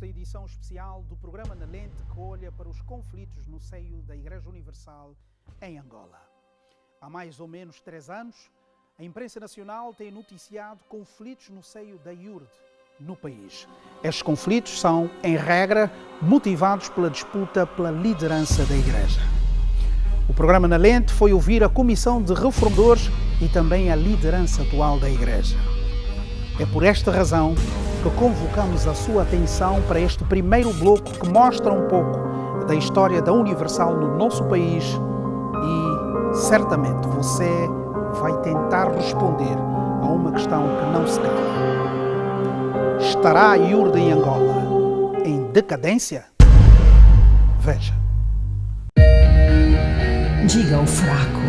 esta edição especial do programa Na Lente, que olha para os conflitos no seio da Igreja Universal em Angola. Há mais ou menos 3 anos, a imprensa nacional tem noticiado conflitos no seio da IURD no país. Estes conflitos são, em regra, motivados pela disputa pela liderança da Igreja. O programa Na Lente foi ouvir a Comissão de Reformadores e também a liderança atual da Igreja. É por esta razão que convocamos a sua atenção para este primeiro bloco que mostra um pouco da história da Universal no nosso país e certamente você vai tentar responder a uma questão que não se cala. Estará a IURD em Angola em decadência? Veja. Diga ao fraco,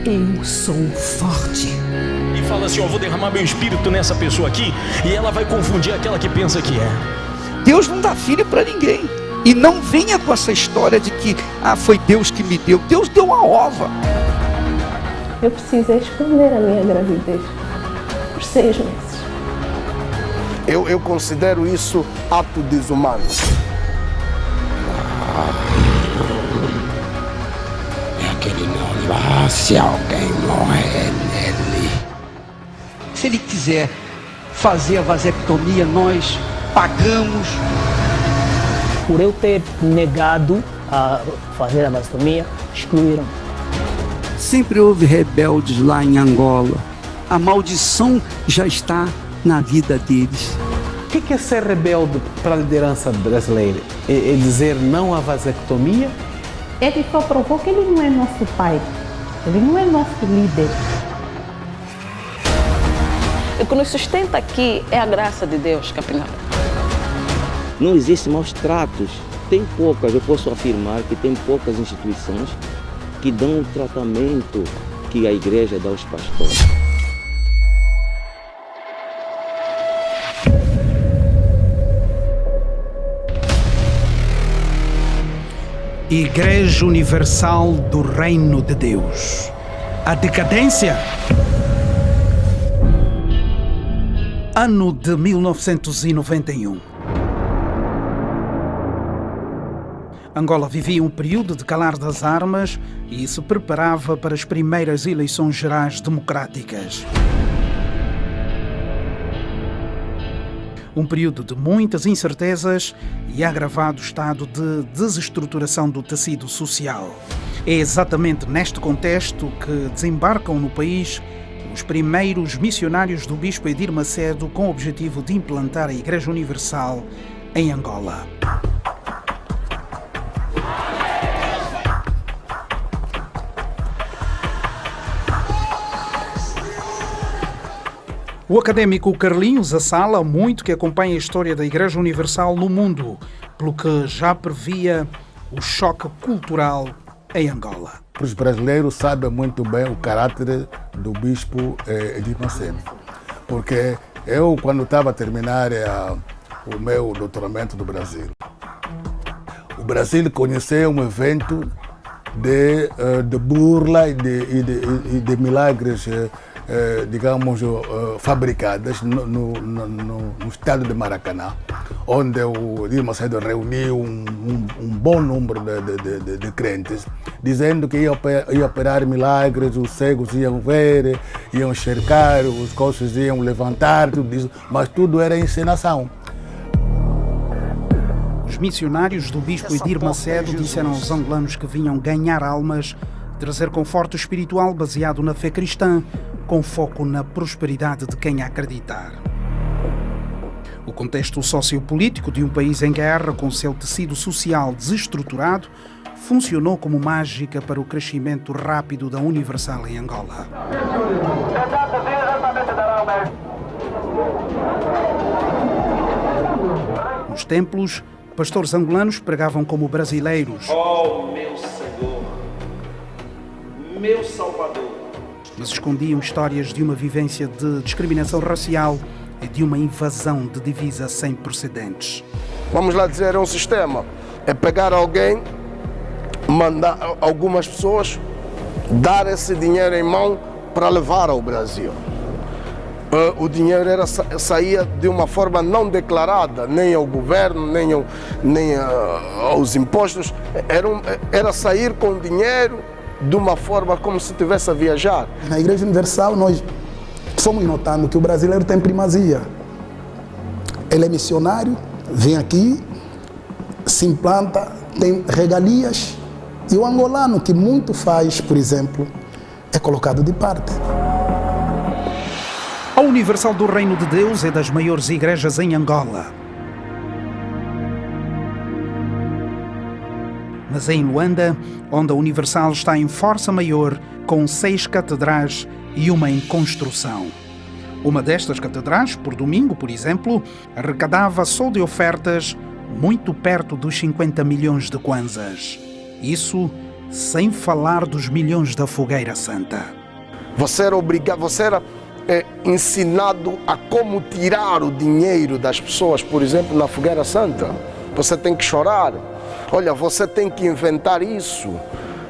eu sou forte. E fala assim, vou derramar meu espírito nessa pessoa aqui e ela vai confundir aquela que pensa que é. Deus não dá filho para ninguém. E não venha com essa história de que foi Deus que me deu. Deus deu a ova. Eu precisei esconder a minha gravidez por 6 meses. Eu considero isso ato desumano. É aquele nome lá, se alguém morrer nele. Se ele quiser fazer a vasectomia, nós pagamos. Por eu ter negado a fazer a vasectomia, excluíram. Sempre houve rebeldes lá em Angola. A maldição já está na vida deles. O que é ser rebelde para a liderança brasileira? É dizer não à vasectomia? Ele só provou que ele não é nosso pai, ele não é nosso líder. O que nos sustenta aqui é a graça de Deus, capelão. Não existem maus tratos. Tem poucas, eu posso afirmar que tem poucas instituições que dão o tratamento que a igreja dá aos pastores. Igreja Universal do Reino de Deus. A decadência? Ano de 1991. Angola vivia um período de calar das armas e se preparava para as primeiras eleições gerais democráticas. Um período de muitas incertezas e agravado estado de desestruturação do tecido social. É exatamente neste contexto que desembarcam no país os primeiros missionários do Bispo Edir Macedo com o objetivo de implantar a Igreja Universal em Angola. O académico Carlinhos assala muito que acompanha a história da Igreja Universal no mundo, pelo que já previa o choque cultural em Angola. Os brasileiros sabem muito bem o caráter do Bispo Edir Macedo, porque eu, quando estava a terminar o meu doutoramento do Brasil, o Brasil conheceu um evento de burla e de milagres, digamos, fabricadas no estado de Maracanã, onde o Edir Macedo reuniu um bom número de crentes, dizendo que ia operar milagres, os cegos iam ver, iam enxergar, os coxos iam levantar, tudo isso, mas tudo era encenação. Os missionários do Bispo Edir Macedo disseram aos angolanos que vinham ganhar almas, trazer conforto espiritual baseado na fé cristã, com foco na prosperidade de quem acreditar. O contexto sociopolítico de um país em guerra, com seu tecido social desestruturado, funcionou como mágica para o crescimento rápido da Universal em Angola. Nos templos, pastores angolanos pregavam como brasileiros. Oh, meu Senhor, meu Salvador. Mas escondiam histórias de uma vivência de discriminação racial e de uma invasão de divisa sem precedentes. Vamos lá dizer, é um sistema. É pegar alguém, mandar algumas pessoas, dar esse dinheiro em mão para levar ao Brasil. o dinheiro saía de uma forma não declarada, nem ao governo, nem aos impostos. Era sair com dinheiro de uma forma como se estivesse a viajar. Na Igreja Universal nós fomos notando que o brasileiro tem primazia. Ele é missionário, vem aqui, se implanta, tem regalias, e o angolano, que muito faz, por exemplo, é colocado de parte. A Universal do Reino de Deus é das maiores igrejas em Angola. Mas é em Luanda, onde a Universal está em força maior, com 6 catedrais e uma em construção. Uma destas catedrais, por domingo, por exemplo, arrecadava só de ofertas muito perto dos 50 milhões de kwanzas. Isso sem falar dos milhões da Fogueira Santa. Você era ensinado a como tirar o dinheiro das pessoas, por exemplo, na Fogueira Santa. Você tem que chorar. Olha, você tem que inventar isso.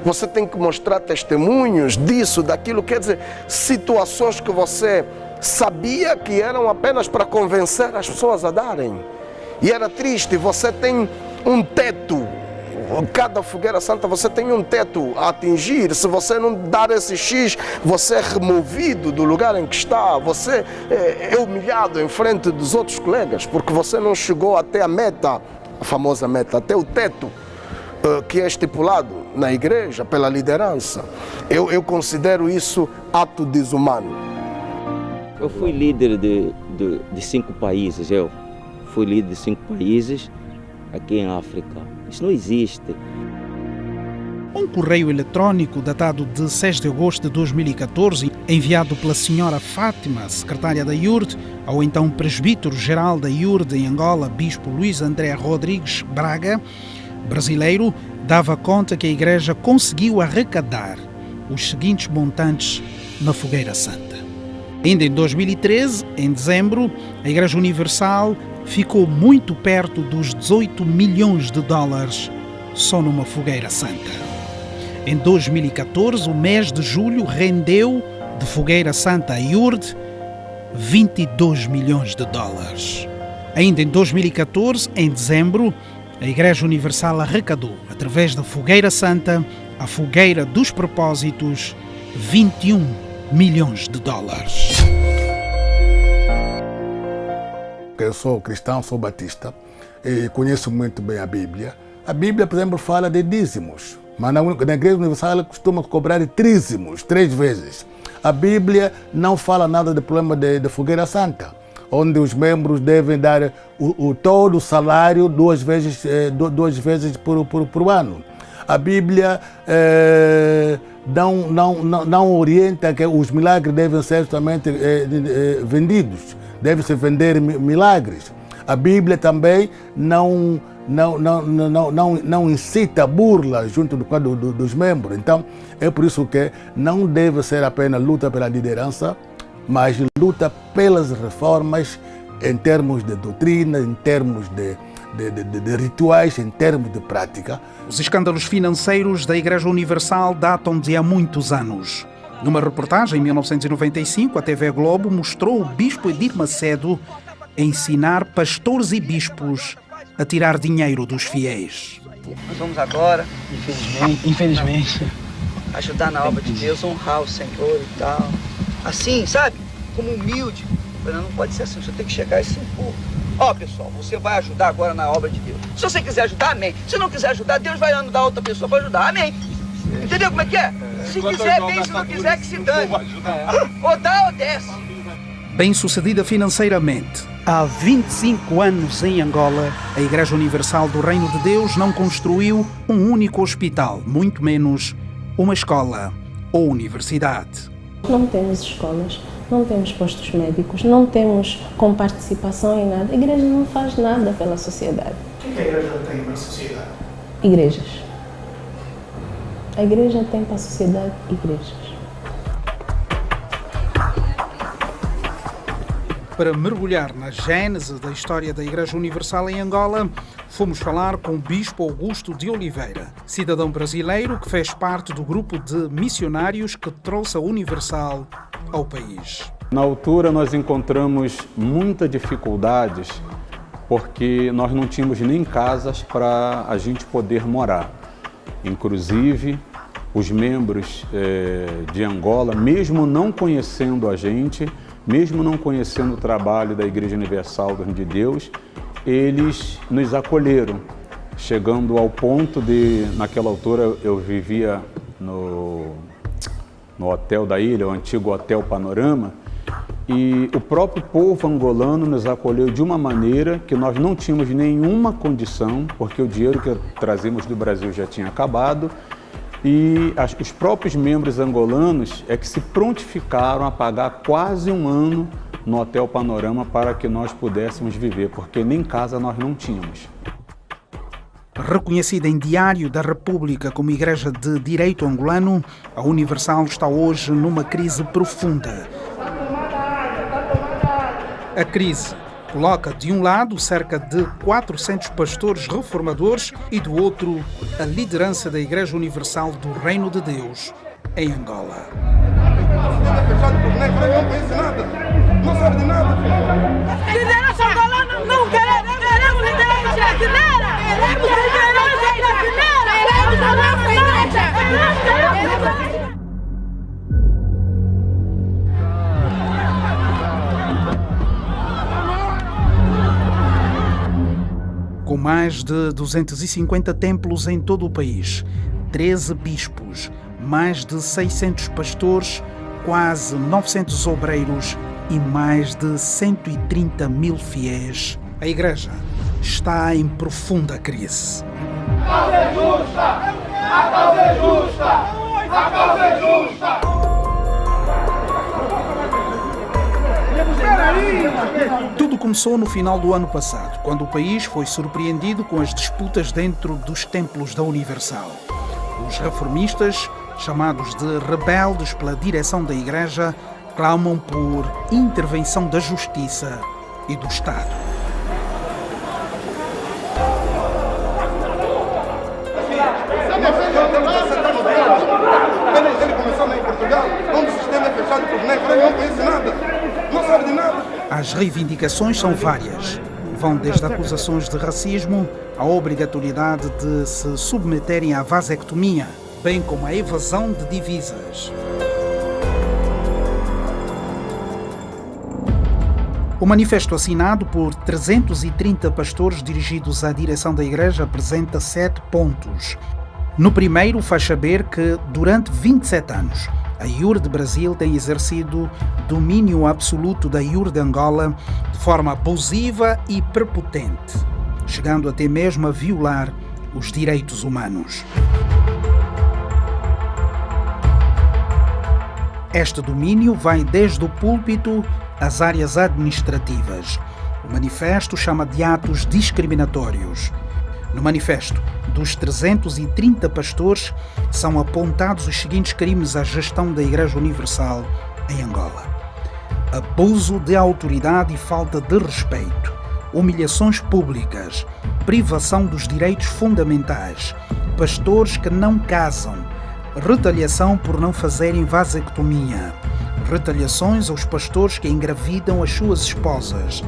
Você tem que mostrar testemunhos disso, daquilo. Quer dizer, situações que você sabia que eram apenas para convencer as pessoas a darem. E era triste, você tem um teto. Cada Fogueira Santa você tem um teto a atingir. Se você não dar esse X, você é removido do lugar em que está. Você é humilhado em frente dos outros colegas, porque você não chegou até a meta, a famosa meta, até o teto que é estipulado na igreja pela liderança. Eu considero isso ato desumano. Eu fui líder de 5 países, eu fui líder de 5 países aqui em África. Isso não existe. Um correio eletrônico datado de 6 de agosto de 2014, enviado pela senhora Fátima, secretária da IURD, ao então presbítero-geral da IURD em Angola, bispo Luís André Rodrigues Braga, brasileiro, dava conta que a igreja conseguiu arrecadar os seguintes montantes na Fogueira Santa. Ainda em 2013, em dezembro, a Igreja Universal ficou muito perto dos 18 milhões de dólares só numa Fogueira Santa. Em 2014, o mês de julho rendeu de Fogueira Santa a IURD 22 milhões de dólares. Ainda em 2014, em dezembro, a Igreja Universal arrecadou, através da Fogueira Santa, a Fogueira dos Propósitos, 21 milhões de dólares. Eu sou cristão, sou batista e conheço muito bem a Bíblia. A Bíblia, por exemplo, fala de dízimos, mas na Igreja Universal ela costuma cobrar trízimos, 3 vezes. A Bíblia não fala nada do problema de Fogueira Santa, onde os membros devem dar todo o salário 2 vezes por ano. A Bíblia não orienta que os milagres devem ser somente vendidos, deve-se vender milagres. A Bíblia também não incita burla junto dos membros. Então, é por isso que não deve ser apenas luta pela liderança, mas luta pelas reformas em termos de doutrina, em termos de rituais, em termos de prática. Os escândalos financeiros da Igreja Universal datam de há muitos anos. Numa reportagem em 1995, a TV Globo mostrou o bispo Edir Macedo ensinar pastores e bispos a tirar dinheiro dos fiéis. Nós vamos agora, infelizmente, ajudar na obra de Deus, honrar o Senhor e tal. Assim, sabe? Como humilde. Mas não pode ser assim, você tem que chegar e se impor. Ó, pessoal, você vai ajudar agora na obra de Deus. Se você quiser ajudar, amém. Se não quiser ajudar, Deus vai ajudar outra pessoa para ajudar, amém. Entendeu como é que é? Se quiser, bem, se não quiser, que se dane. Ou dá ou desce. Bem-sucedida financeiramente, há 25 anos em Angola, a Igreja Universal do Reino de Deus não construiu um único hospital, muito menos uma escola ou universidade. Não temos escolas, não temos postos médicos, não temos comparticipação em nada. A igreja não faz nada pela sociedade. O que a igreja tem para a sociedade? Igrejas. A igreja tem para a sociedade igrejas. Para mergulhar na gênese da história da Igreja Universal em Angola, fomos falar com o Bispo Augusto de Oliveira, cidadão brasileiro que fez parte do grupo de missionários que trouxe a Universal ao país. Na altura nós encontramos muitas dificuldades porque nós não tínhamos nem casas para a gente poder morar. Inclusive, os membros de Angola, mesmo não conhecendo a gente, mesmo não conhecendo o trabalho da Igreja Universal do Reino de Deus, eles nos acolheram, chegando ao ponto de, naquela altura eu vivia no hotel da ilha, o antigo Hotel Panorama, e o próprio povo angolano nos acolheu de uma maneira que nós não tínhamos nenhuma condição, porque o dinheiro que trazíamos do Brasil já tinha acabado, e os próprios membros angolanos é que se prontificaram a pagar quase um ano no Hotel Panorama para que nós pudéssemos viver, porque nem casa nós não tínhamos. Reconhecida em Diário da República como Igreja de Direito Angolano, a Universal está hoje numa crise profunda. A crise coloca de um lado cerca de 400 pastores reformadores e do outro a liderança da Igreja Universal do Reino de Deus em Angola. Não sabe de nada. Liderança angolana não queremos liderança brasileira. Queremos liderança brasileira. Com mais de 250 templos em todo o país, 13 bispos, mais de 600 pastores, quase 900 obreiros e mais de 130 mil fiéis, a Igreja está em profunda crise. A causa é justa! A causa é justa! A causa é justa! Tudo começou no final do ano passado, quando o país foi surpreendido com as disputas dentro dos templos da Universal. Os reformistas, chamados de rebeldes pela direção da Igreja, clamam por intervenção da Justiça e do Estado. Ele começou lá em Portugal, onde o sistema é fechado por negros, ele não conhece nada, não sabe de nada. As reivindicações são várias. Vão desde acusações de racismo à obrigatoriedade de se submeterem à vasectomia, bem como a evasão de divisas. O manifesto assinado por 330 pastores dirigidos à direção da Igreja apresenta 7 pontos. No primeiro, faz saber que, durante 27 anos, a IUR de Brasil tem exercido domínio absoluto da IUR de Angola de forma abusiva e prepotente, chegando até mesmo a violar os direitos humanos. Este domínio vai desde o púlpito às áreas administrativas. O manifesto chama de atos discriminatórios. No manifesto, dos 330 pastores, são apontados os seguintes crimes à gestão da Igreja Universal em Angola: abuso de autoridade e falta de respeito, humilhações públicas, privação dos direitos fundamentais, pastores que não casam, retaliação por não fazerem vasectomia, retaliações aos pastores que engravidam as suas esposas,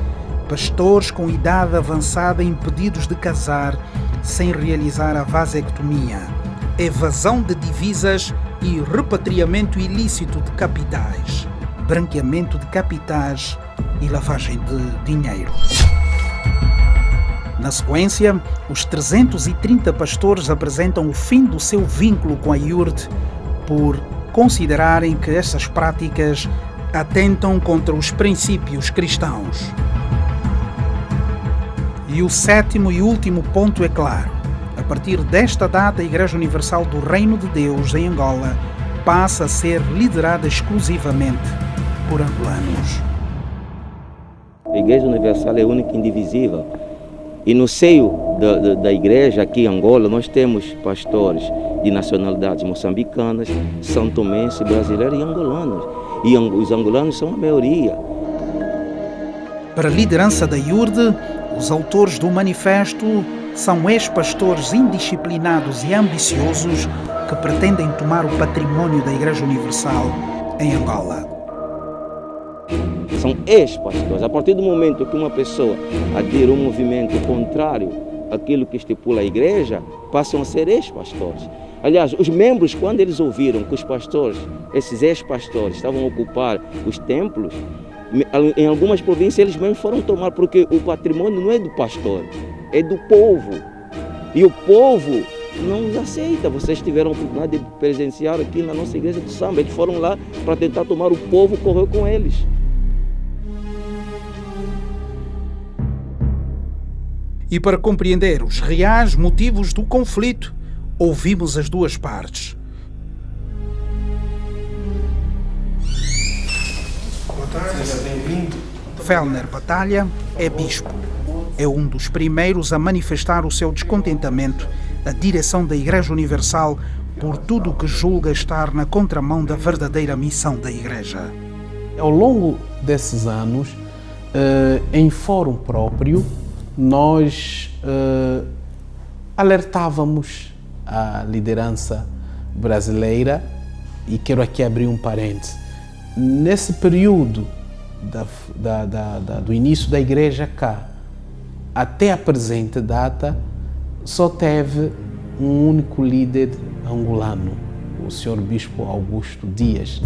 pastores com idade avançada impedidos de casar sem realizar a vasectomia, evasão de divisas e repatriamento ilícito de capitais, branqueamento de capitais e lavagem de dinheiro. Na sequência, os 330 pastores apresentam o fim do seu vínculo com a IURD por considerarem que essas práticas atentam contra os princípios cristãos. E o sétimo e último ponto é claro: a partir desta data, a Igreja Universal do Reino de Deus em Angola passa a ser liderada exclusivamente por angolanos. A Igreja Universal é única e indivisível. E no seio da igreja aqui em Angola, nós temos pastores de nacionalidades moçambicanas, santomenses, brasileiros e angolanos. E os angolanos são a maioria. Para a liderança da IURD, os autores do manifesto são ex-pastores indisciplinados e ambiciosos que pretendem tomar o património da Igreja Universal em Angola. são ex-pastores. A partir do momento que uma pessoa adere a um movimento contrário àquilo que estipula a igreja, passam a ser ex-pastores. Aliás, os membros, quando eles ouviram que os pastores, esses ex-pastores, estavam a ocupar os templos, em algumas províncias eles mesmos foram tomar, porque o patrimônio não é do pastor, é do povo. E o povo não os aceita. Vocês tiveram a oportunidade de presenciar aqui na nossa igreja do samba. Eles foram lá para tentar tomar, o povo correu com eles. E para compreender os reais motivos do conflito, ouvimos as duas partes. Boa tarde, seja bem-vindo. Fellner Batalha é bispo. É um dos primeiros a manifestar o seu descontentamento da direção da Igreja Universal por tudo o que julga estar na contramão da verdadeira missão da Igreja. Ao longo desses anos, em fórum próprio, nós alertávamos a liderança brasileira, e quero aqui abrir um parênteses. Nesse período do início da Igreja cá, até a presente data, só teve um único líder angolano, o Sr. Bispo Augusto Dias,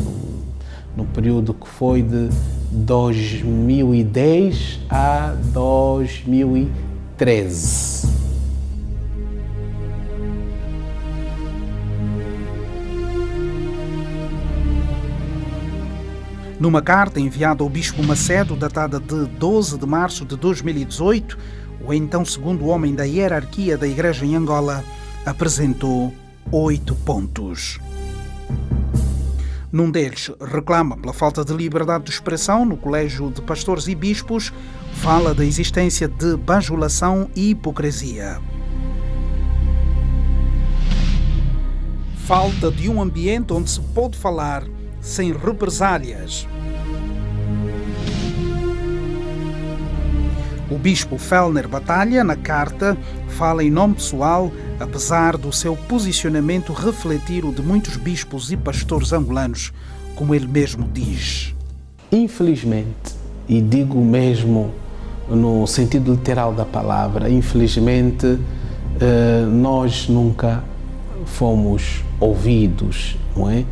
no período que foi de 2010 a 2013. Numa carta enviada ao Bispo Macedo, datada de 12 de março de 2018, o então segundo homem da hierarquia da Igreja em Angola apresentou 8 pontos. Num deles, reclama pela falta de liberdade de expressão no Colégio de Pastores e Bispos, fala da existência de bajulação e hipocrisia. Falta de um ambiente onde se pode falar sem represálias. O bispo Fellner Batalha, na carta, fala em nome pessoal, apesar do seu posicionamento refletir o de muitos bispos e pastores angolanos, como ele mesmo diz. Infelizmente, e digo mesmo no sentido literal da palavra, infelizmente, nós nunca fomos ouvidos, não é?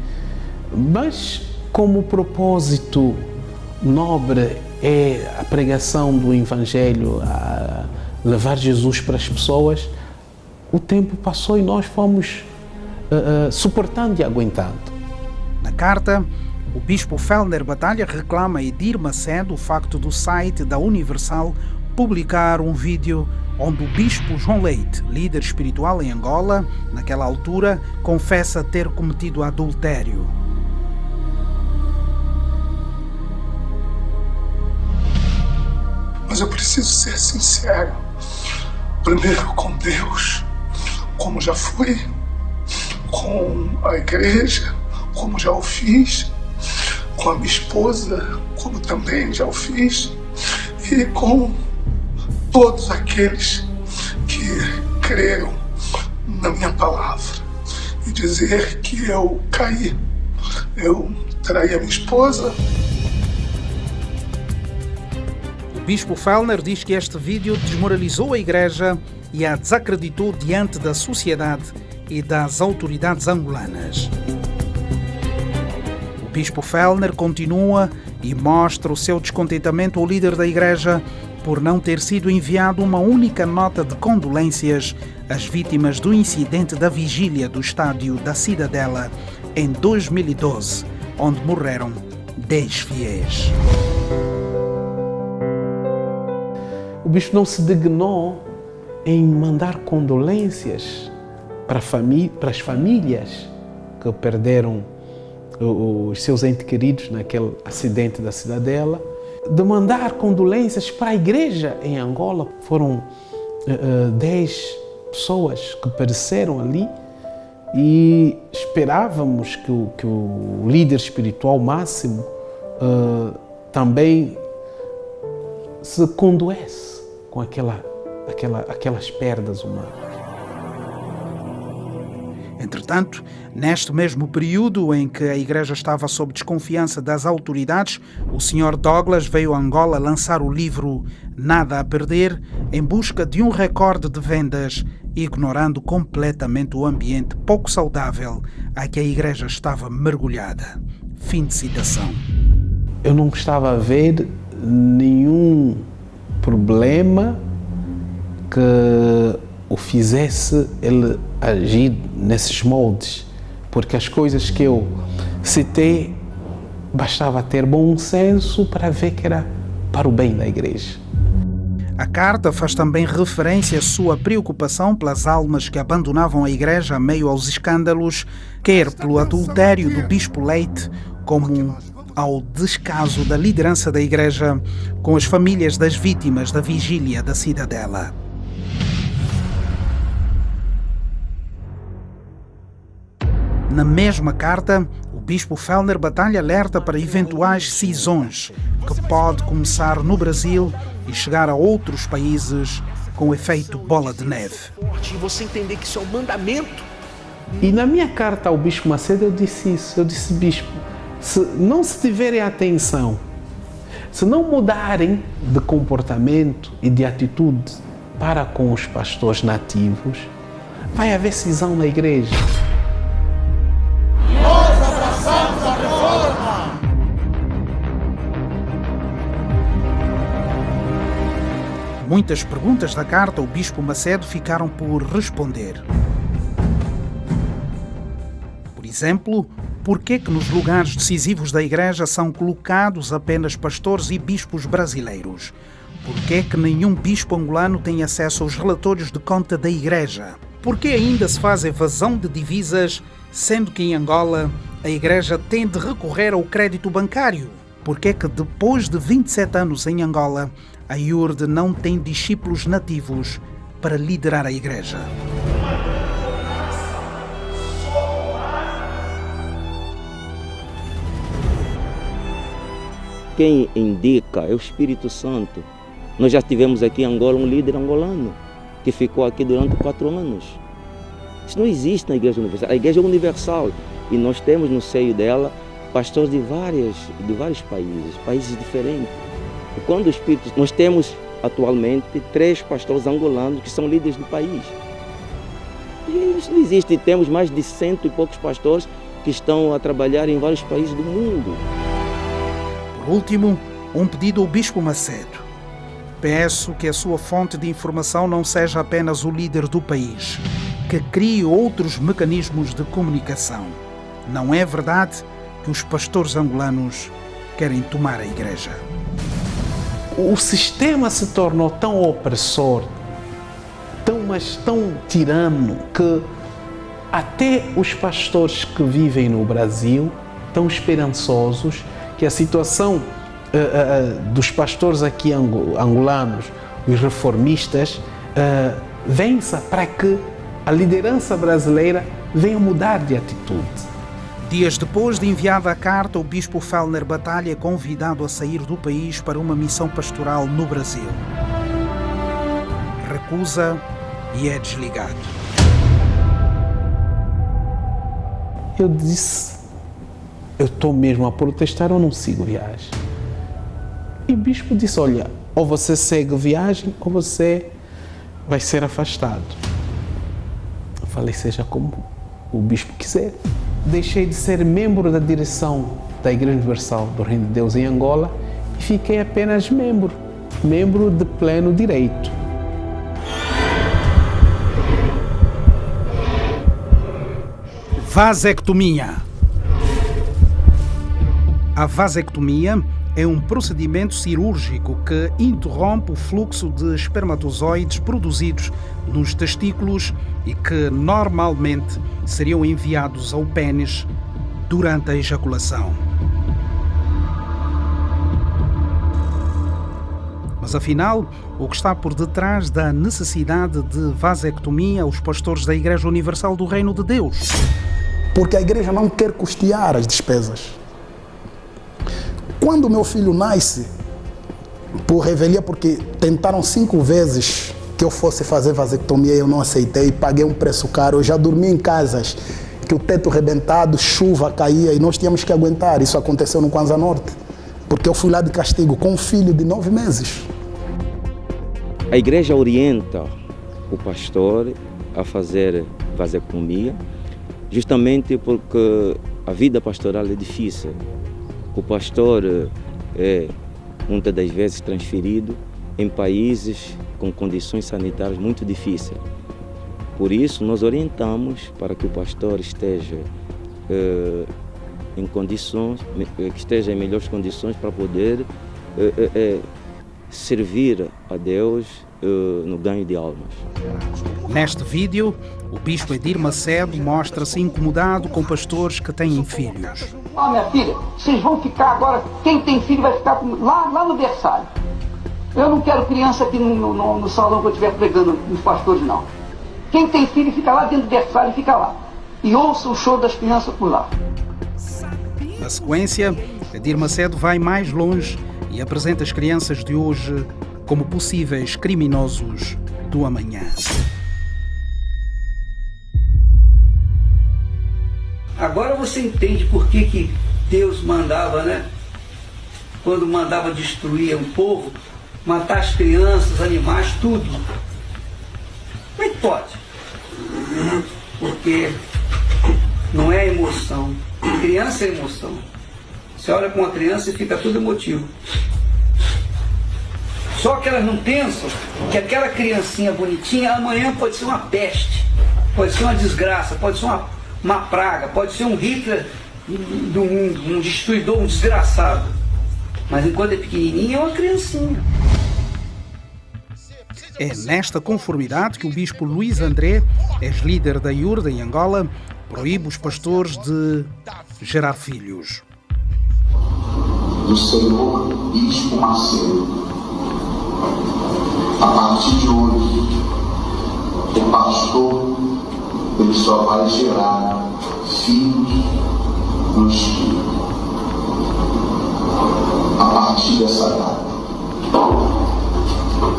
Mas como o propósito nobre é a pregação do Evangelho, a levar Jesus para as pessoas, o tempo passou e nós fomos suportando e aguentando. Na carta, o bispo Fellner Batalha reclama a Edir Macedo o facto do site da Universal publicar um vídeo onde o bispo João Leite, líder espiritual em Angola, naquela altura, confessa ter cometido adultério. Mas eu preciso ser sincero, primeiro com Deus, como já fui, com a igreja, como já o fiz, com a minha esposa, como também já o fiz, e com todos aqueles que creram na minha palavra, e dizer que eu caí, eu traí a minha esposa. O bispo Fellner diz que este vídeo desmoralizou a Igreja e a desacreditou diante da sociedade e das autoridades angolanas. O bispo Fellner continua e mostra o seu descontentamento ao líder da Igreja por não ter sido enviado uma única nota de condolências às vítimas do incidente da vigília do estádio da Cidadela em 2012, onde morreram 10 fiéis. O bispo não se dignou em mandar condolências para as famílias que perderam os seus entes queridos naquele acidente da Cidadela, de mandar condolências para a igreja em Angola. Foram 10 pessoas que pereceram ali e esperávamos que o líder espiritual máximo também se condoesse com aquelas perdas humanas. Entretanto, neste mesmo período em que a igreja estava sob desconfiança das autoridades, o Sr. Douglas veio a Angola lançar o livro Nada a Perder, em busca de um recorde de vendas, ignorando completamente o ambiente pouco saudável a que a igreja estava mergulhada. Fim de citação. Eu não gostava a ver nenhum problema que o fizesse ele agir nesses moldes, porque as coisas que eu citei bastava ter bom senso para ver que era para o bem da igreja. A carta faz também referência à sua preocupação pelas almas que abandonavam a igreja a meio aos escândalos, quer pelo adultério do Bispo Leite, como ao descaso da liderança da igreja com as famílias das vítimas da vigília da Cidadela. Na mesma carta, o Bispo Fellner Batalha alerta para eventuais cisões que pode começar no Brasil e chegar a outros países com efeito bola de neve. E você entender que isso é um mandamento. E na minha carta ao Bispo Macedo eu disse isso. Eu disse, Bispo, se não se tiverem atenção, se não mudarem de comportamento e de atitude para com os pastores nativos, vai haver cisão na igreja. Nós abraçamos a reforma! Muitas perguntas da carta ao Bispo Macedo ficaram por responder. Por exemplo, por que nos lugares decisivos da igreja são colocados apenas pastores e bispos brasileiros? Por que nenhum bispo angolano tem acesso aos relatórios de conta da igreja? Por que ainda se faz evasão de divisas, sendo que em Angola a igreja tem de recorrer ao crédito bancário? Por que depois de 27 anos em Angola, a IURD não tem discípulos nativos para liderar a igreja? Quem indica é o Espírito Santo. Nós já tivemos aqui em Angola um líder angolano que ficou aqui durante 4 anos. Isso não existe na Igreja Universal. A Igreja é universal e nós temos no seio dela pastores de vários países diferentes. E quando o Espírito, nós temos atualmente 3 pastores angolanos que são líderes do país. E isso não existe. Temos mais de 100 e poucos pastores que estão a trabalhar em vários países do mundo. Por último, um pedido ao Bispo Macedo. Peço que a sua fonte de informação não seja apenas o líder do país, que crie outros mecanismos de comunicação. Não é verdade que os pastores angolanos querem tomar a igreja. O sistema se tornou tão opressor, tão tirano, que até os pastores que vivem no Brasil estão esperançosos que a situação dos pastores aqui angolanos, os reformistas, vença para que a liderança brasileira venha mudar de atitude. Dias depois de enviada a carta, o Bispo Fellner Batalha é convidado a sair do país para uma missão pastoral no Brasil. Recusa e é desligado. Eu disse, eu estou mesmo a protestar ou não sigo viagem. E o bispo disse, olha, ou você segue viagem ou você vai ser afastado. Eu falei, seja como o bispo quiser. Deixei de ser membro da direção da Igreja Universal do Reino de Deus em Angola e fiquei apenas membro de pleno direito. Vasectomia. A vasectomia é um procedimento cirúrgico que interrompe o fluxo de espermatozoides produzidos nos testículos e que normalmente seriam enviados ao pênis durante a ejaculação. Mas afinal, o que está por detrás da necessidade de vasectomia aos pastores da Igreja Universal do Reino de Deus? Porque a igreja não quer custear as despesas. Quando meu filho nasce, por revelia, porque tentaram 5 vezes que eu fosse fazer vasectomia, eu não aceitei, paguei um preço caro. Eu já dormi em casas que o teto rebentado, chuva caía e nós tínhamos que aguentar. Isso aconteceu no Kwanza Norte, porque eu fui lá de castigo com um filho de 9 meses. A igreja orienta o pastor a fazer vasectomia, justamente porque a vida pastoral é difícil. O pastor é muitas das vezes transferido em países com condições sanitárias muito difíceis. Por isso, nós orientamos para que o pastor esteja em condições, que esteja em melhores condições para poder servir a Deus no ganho de almas. Neste vídeo, o bispo Edir Macedo mostra-se incomodado com pastores que têm filhos. Minha filha, vocês vão ficar agora, quem tem filho vai ficar lá no berçário. Eu não quero criança aqui no salão que eu estiver pregando nos pastores, não. Quem tem filho fica lá dentro do berçário e fica lá. E ouça o show das crianças por lá. Na sequência, Edir Macedo vai mais longe e apresenta as crianças de hoje como possíveis criminosos do amanhã. Agora você entende por que Deus mandava, né? Quando mandava destruir um povo, matar as crianças, animais, tudo. Como é que pode? Porque não é emoção. Criança é emoção. Você olha para uma criança e fica tudo emotivo. Só que elas não pensam que aquela criancinha bonitinha amanhã pode ser uma peste, pode ser uma desgraça, pode ser uma praga, pode ser um Hitler do mundo, um destruidor, um desgraçado. Mas enquanto é pequenininha, é uma criancinha. É nesta conformidade que o bispo Luís André, ex-líder da IURDA em Angola, proíbe os pastores de gerar filhos. Do Senhor Bispo Macedo, a partir de hoje, o pastor ele só vai gerar filhos no Espírito. A partir dessa data,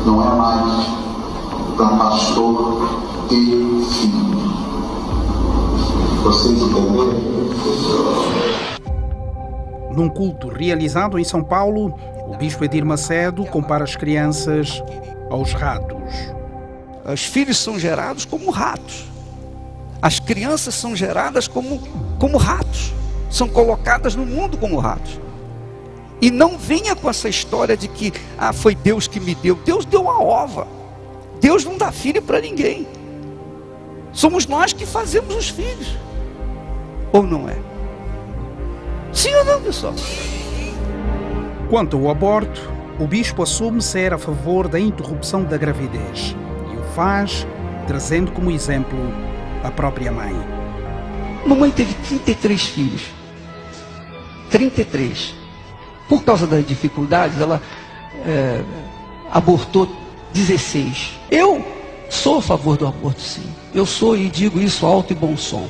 não é mais para pastor ter filhos. Vocês entenderam? Num culto realizado em São Paulo, o bispo Edir Macedo compara as crianças aos ratos. Os filhos são gerados como ratos. As crianças são geradas como ratos. São colocadas no mundo como ratos. E não venha com essa história de que foi Deus que me deu. Deus deu a ova. Deus não dá filho para ninguém. Somos nós que fazemos os filhos. Ou não é? Sim ou não, pessoal? Quanto ao aborto, o bispo assume ser a favor da interrupção da gravidez e o faz trazendo como exemplo a própria mãe. Mamãe teve 33 filhos. 33. Por causa das dificuldades, ela abortou 16. Eu sou a favor do aborto, sim. Eu sou e digo isso alto e bom som.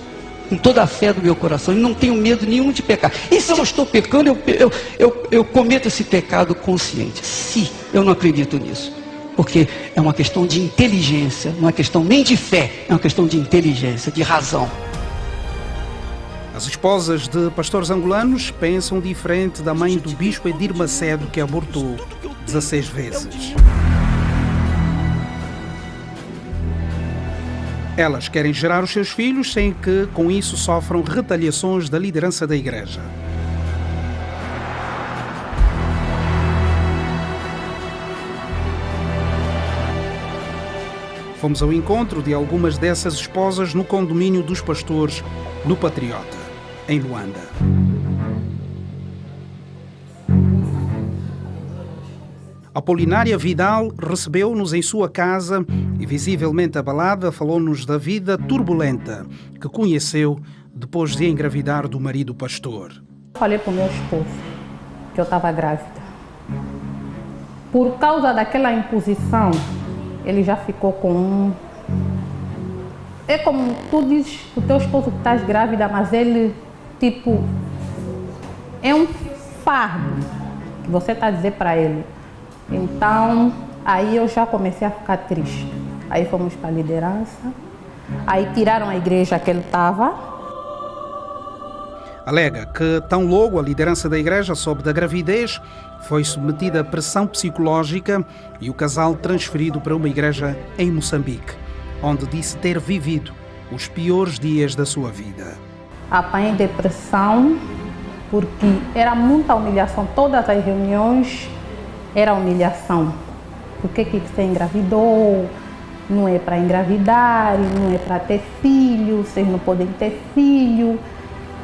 Com toda a fé do meu coração, e não tenho medo nenhum de pecar. E se eu estou pecando, eu cometo esse pecado consciente. Se eu não acredito nisso. Porque é uma questão de inteligência, não é questão nem de fé, é uma questão de inteligência, de razão. As esposas de pastores angolanos pensam diferente da mãe do bispo Edir Macedo, que abortou 16 vezes. Elas querem gerar os seus filhos sem que, com isso, sofram retaliações da liderança da igreja. Fomos ao encontro de algumas dessas esposas no condomínio dos pastores, no Patriota, em Luanda. Apolinária Vidal recebeu-nos em sua casa e, visivelmente abalada, falou-nos da vida turbulenta que conheceu depois de engravidar do marido pastor. Falei para o meu esposo que eu estava grávida. Por causa daquela imposição, ele já ficou com É como tu dizes o teu esposo que estás grávida, mas ele, tipo, é um fardo que você está a dizer para ele. Então, Aí eu já comecei a ficar triste. Aí fomos para a liderança, aí tiraram a igreja que ele estava. Alega que tão logo a liderança da igreja soube da gravidez, foi submetida a pressão psicológica e o casal transferido para uma igreja em Moçambique, onde disse ter vivido os piores dias da sua vida. Apanhei depressão porque era muita humilhação, todas as reuniões era humilhação. Por que você engravidou? Não é para engravidar, não é para ter filho, vocês não podem ter filho.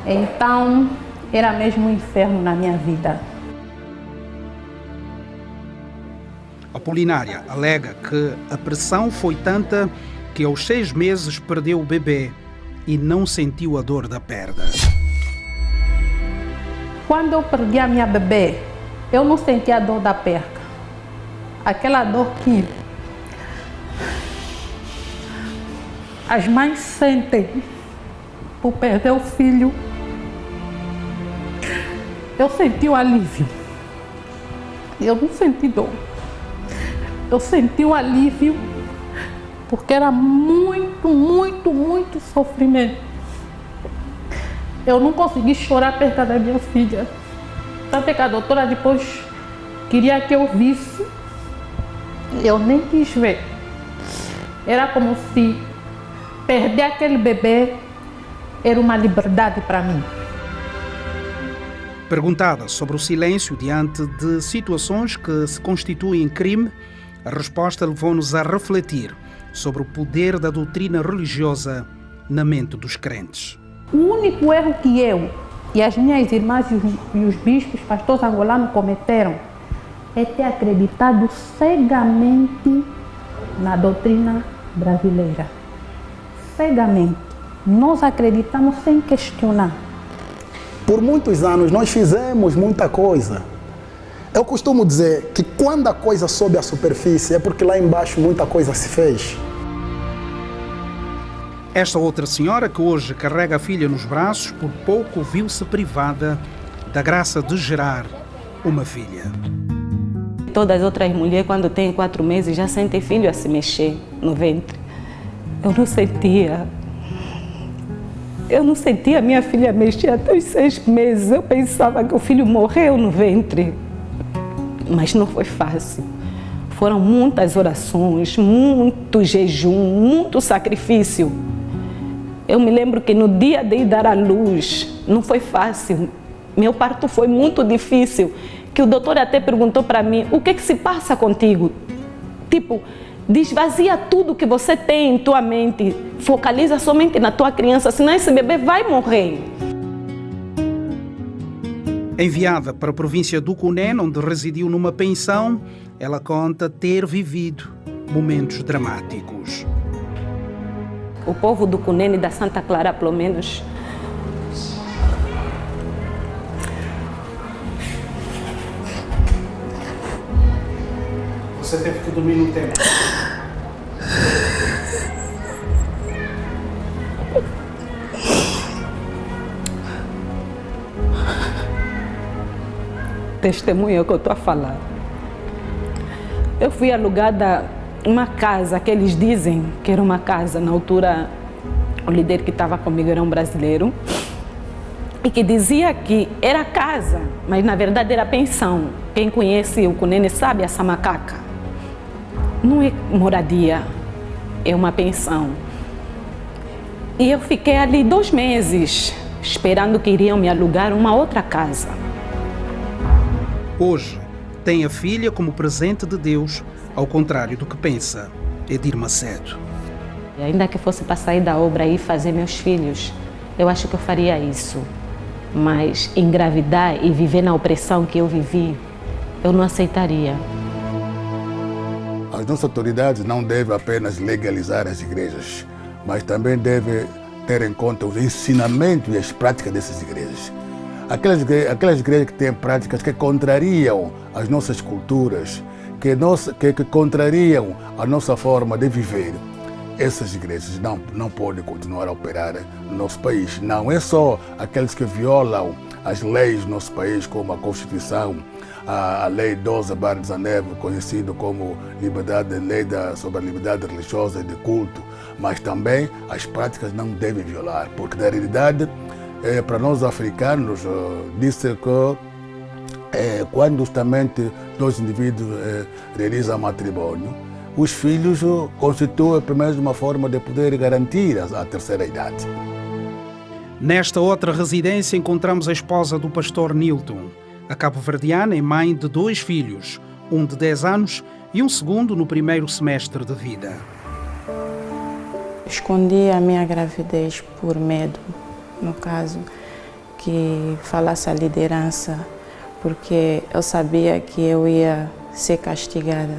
Então, era mesmo um inferno na minha vida. Apolinária alega que a pressão foi tanta que aos 6 meses perdeu o bebê e não sentiu a dor da perda. Quando eu perdi a minha bebê, eu não senti a dor da perca. Aquela dor que as mães sentem por perder o filho. Eu senti o alívio. Eu não senti dor. Eu senti o alívio porque era muito, muito, muito sofrimento. Eu não consegui chorar perto da minha filha. Tanto que a doutora depois queria que eu visse. Eu nem quis ver. Era como se perder aquele bebê era uma liberdade para mim. Perguntada sobre o silêncio diante de situações que se constituem crime, a resposta levou-nos a refletir sobre o poder da doutrina religiosa na mente dos crentes. O único erro que eu e as minhas irmãs e os bispos, pastores angolanos cometeram é ter acreditado cegamente na doutrina brasileira. Cegamente. Nós acreditamos sem questionar. Por muitos anos nós fizemos muita coisa. Eu costumo dizer que quando a coisa sobe à superfície é porque lá embaixo muita coisa se fez. Esta outra senhora, que hoje carrega a filha nos braços, por pouco viu-se privada da graça de gerar uma filha. Todas as outras mulheres, quando têm 4 meses, já sentem filho a se mexer no ventre. Eu não sentia. Eu não sentia minha filha mexer até os 6 meses. Eu pensava que o filho morreu no ventre. Mas não foi fácil. Foram muitas orações, muito jejum, muito sacrifício. Eu me lembro que no dia de ir dar à luz, não foi fácil. Meu parto foi muito difícil. Que o doutor até perguntou para mim, o que se passa contigo? Tipo, desvazia tudo que você tem em tua mente. Focaliza somente na tua criança, senão esse bebê vai morrer. Enviada para a província do Cunene, onde residiu numa pensão, ela conta ter vivido momentos dramáticos. O povo do Cunene e da Santa Clara, pelo menos, Você teve que dormir no tempo. Testemunha que eu estou a falar. Eu fui alugada uma casa que eles dizem que era uma casa. Na altura, o líder que estava comigo era um brasileiro e que dizia que era casa, mas na verdade era pensão. Quem conhece o Cunene sabe essa macaca. Não é moradia, é uma pensão. E eu fiquei ali 2 meses, esperando que iriam me alugar uma outra casa. Hoje, tem a filha como presente de Deus, ao contrário do que pensa Edir Macedo. E ainda que fosse para sair da obra e fazer meus filhos, eu acho que eu faria isso. Mas engravidar e viver na opressão que eu vivi, eu não aceitaria. As nossas autoridades não devem apenas legalizar as igrejas, mas também devem ter em conta os ensinamentos e as práticas dessas igrejas. Aquelas igrejas que têm práticas que contrariam as nossas culturas, que contrariam a nossa forma de viver. Essas igrejas não podem continuar a operar no nosso país. Não é só aqueles que violam as leis do nosso país, como a Constituição, a Lei 12/19, conhecido como Lei sobre a Liberdade Religiosa e de Culto, mas também as práticas não devem violar, porque na realidade, para nós africanos, disse que quando justamente dois indivíduos realizam matrimônio, os filhos constituem pelo menos uma forma de poder garantir a terceira idade. Nesta outra residência encontramos a esposa do pastor Nilton. A cabo-verdiana é mãe de 2 filhos, um de 10 anos e um segundo no primeiro semestre de vida. Escondi a minha gravidez por medo, no caso, que falasse a liderança, porque eu sabia que eu ia ser castigada.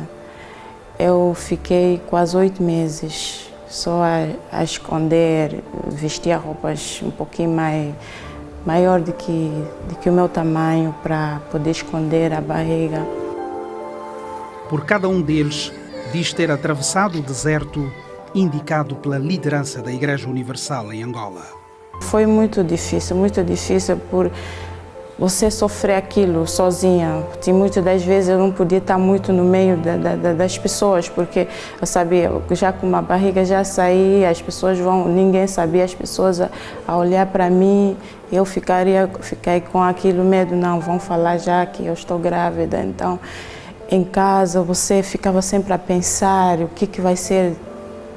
Eu fiquei quase 8 meses só a esconder, vestia roupas um pouquinho maior do que o meu tamanho para poder esconder a barriga. Por cada um deles, diz ter atravessado o deserto indicado pela liderança da Igreja Universal em Angola. Foi muito difícil por você sofrer aquilo sozinha. E muitas das vezes eu não podia estar muito no meio das pessoas, porque eu sabia, já com uma barriga já saí, as pessoas ninguém sabia, as pessoas a olhar para mim, eu fiquei com aquilo medo, não, vão falar já que eu estou grávida. Então, em casa você ficava sempre a pensar o que vai ser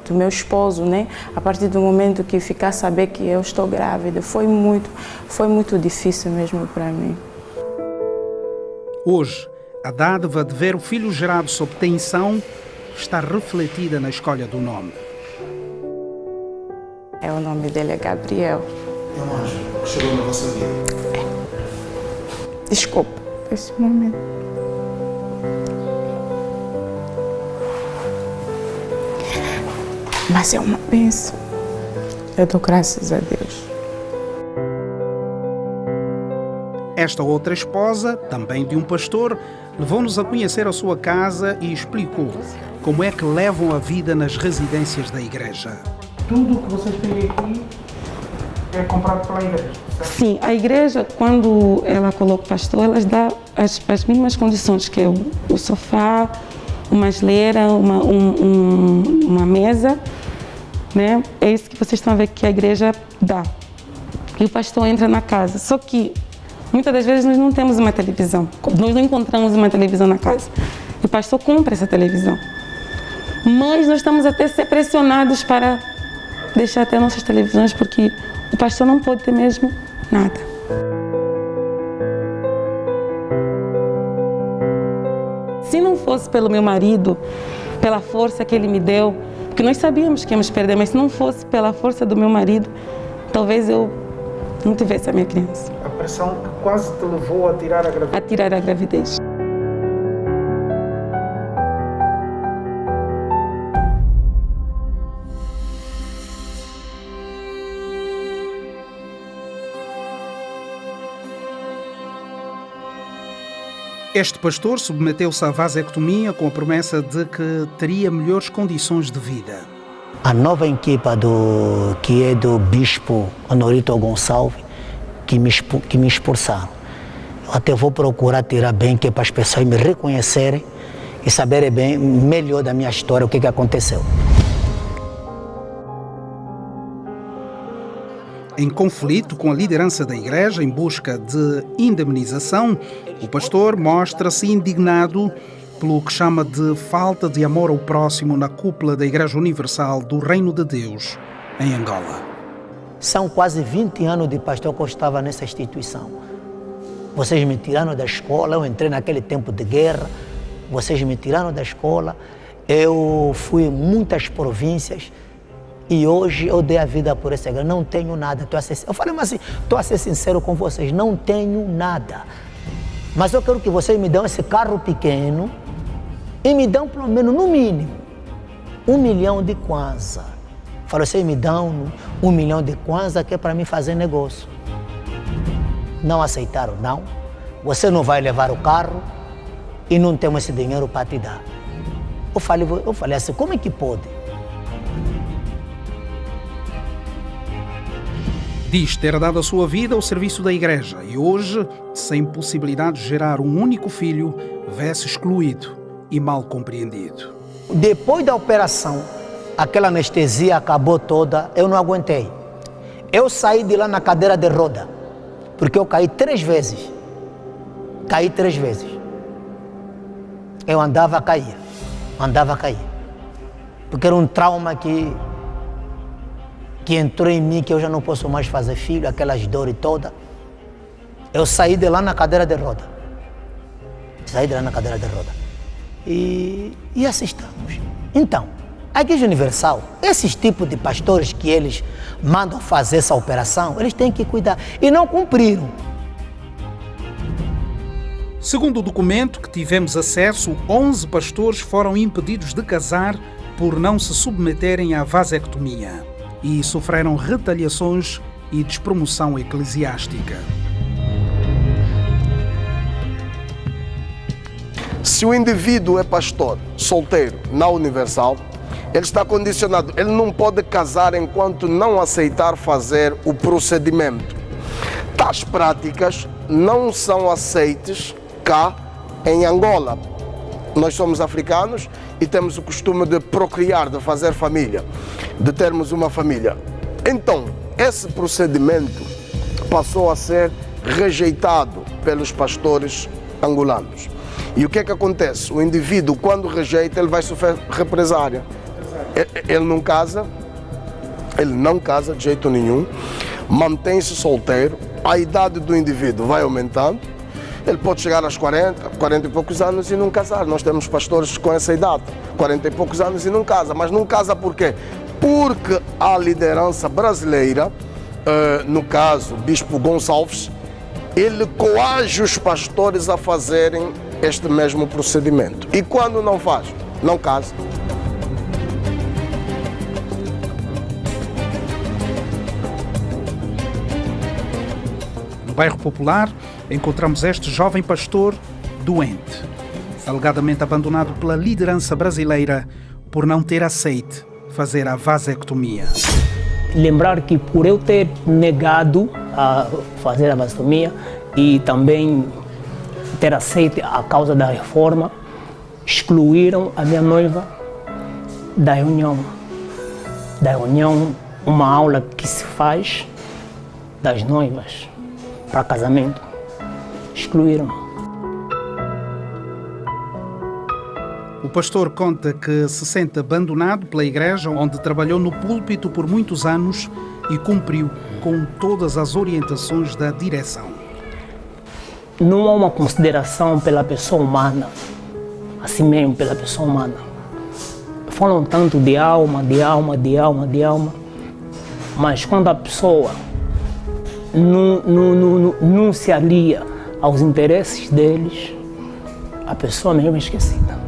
do meu esposo, né? A partir do momento que ficar saber que eu estou grávida, foi muito difícil mesmo para mim. Hoje, a dádiva de ver o filho gerado sob tensão está refletida na escolha do nome. O nome dele é Gabriel. É um anjo que chegou na vossa vida. Desculpa, esse momento. Mas é uma bênção. Eu dou graças a Deus. Esta outra esposa, também de um pastor, levou-nos a conhecer a sua casa e explicou como é que levam a vida nas residências da igreja. Tudo o que vocês têm aqui é comprado pela igreja, certo? Sim, a igreja, quando ela coloca o pastor, ela dá as mínimas condições, que é o sofá, uma geleira, uma mesa, né? É isso que vocês estão a ver que a igreja dá. E o pastor entra na casa. Só que muitas das vezes nós não temos uma televisão, nós não encontramos uma televisão na casa. E o pastor compra essa televisão. Mas nós estamos até ser pressionados para deixar até nossas televisões, porque o pastor não pode ter mesmo nada. Se não fosse pelo meu marido, pela força que ele me deu, porque nós sabíamos que íamos perder, mas se não fosse pela força do meu marido, talvez eu não tivesse a minha criança. A pressão que quase te levou a tirar a gravidez. A tirar a gravidez. Este pastor submeteu-se à vasectomia com a promessa de que teria melhores condições de vida. A nova equipa que é do bispo Honorito Gonçalves, que me expulsaram. Eu até vou procurar tirar bem, que é para as pessoas me reconhecerem e saberem bem, melhor da minha história, o que aconteceu. Em conflito com a liderança da igreja em busca de indemnização, o pastor mostra-se indignado pelo que chama de falta de amor ao próximo na cúpula da Igreja Universal do Reino de Deus, em Angola. São quase 20 anos de pastor que eu estava nessa instituição. Vocês me tiraram da escola, eu entrei naquele tempo de guerra, vocês me tiraram da escola, eu fui em muitas províncias, e hoje eu dei a vida por essa igreja, não tenho nada. Eu falei, mas assim, estou a ser sincero com vocês, não tenho nada. Mas eu quero que vocês me dão esse carro pequeno e me dão pelo menos, no mínimo, 1 milhão de kwanza. Falei, vocês me dão 1 milhão de kwanza que é para mim fazer negócio. Não aceitaram, não. Você não vai levar o carro e não temos esse dinheiro para te dar. Eu falei assim, como é que pode? Diz ter dado a sua vida ao serviço da igreja e hoje, sem possibilidade de gerar um único filho, vê-se excluído e mal compreendido. Depois da operação, aquela anestesia acabou toda, eu não aguentei. Eu saí de lá na cadeira de roda, porque eu caí 3 vezes. Caí 3 vezes. Eu andava, caía. Andava, caía. Porque era um trauma que entrou em mim, que eu já não posso mais fazer filho, aquelas dores todas. Eu saí de lá na cadeira de roda. Saí de lá na cadeira de roda. E assim estamos. Então, a Igreja Universal, esses tipos de pastores que eles mandam fazer essa operação, eles têm que cuidar. E não cumpriram. Segundo o documento que tivemos acesso, 11 pastores foram impedidos de casar por não se submeterem à vasectomia e sofreram retaliações e despromoção eclesiástica. Se o indivíduo é pastor, solteiro, na Universal, ele está condicionado, ele não pode casar enquanto não aceitar fazer o procedimento. Tais práticas não são aceitas cá em Angola. Nós somos africanos e temos o costume de procriar, de fazer família, de termos uma família. Então, esse procedimento passou a ser rejeitado pelos pastores angolanos. E o que é que acontece? O indivíduo, quando rejeita, ele vai sofrer represária. Ele não casa de jeito nenhum, mantém-se solteiro, a idade do indivíduo vai aumentando, ele pode chegar aos 40 e poucos anos e não casar. Nós temos pastores com essa idade, 40 e poucos anos e não casa. Mas não casa por quê? Porque a liderança brasileira, no caso, Bispo Gonçalves, ele coage os pastores a fazerem este mesmo procedimento. E quando não faz, não casa. No bairro Popular, encontramos este jovem pastor doente, alegadamente abandonado pela liderança brasileira por não ter aceite fazer a vasectomia. Lembrar que por eu ter negado a fazer a vasectomia e também ter aceito a causa da reforma, excluíram a minha noiva da reunião. Uma aula que se faz das noivas para casamento. Excluíram. O pastor conta que se sente abandonado pela igreja, onde trabalhou no púlpito por muitos anos e cumpriu com todas as orientações da direção. Não há uma consideração pela pessoa humana, assim mesmo pela pessoa humana. Falam tanto de alma, mas quando a pessoa não se alia aos interesses deles, a pessoa mesmo é esquecida.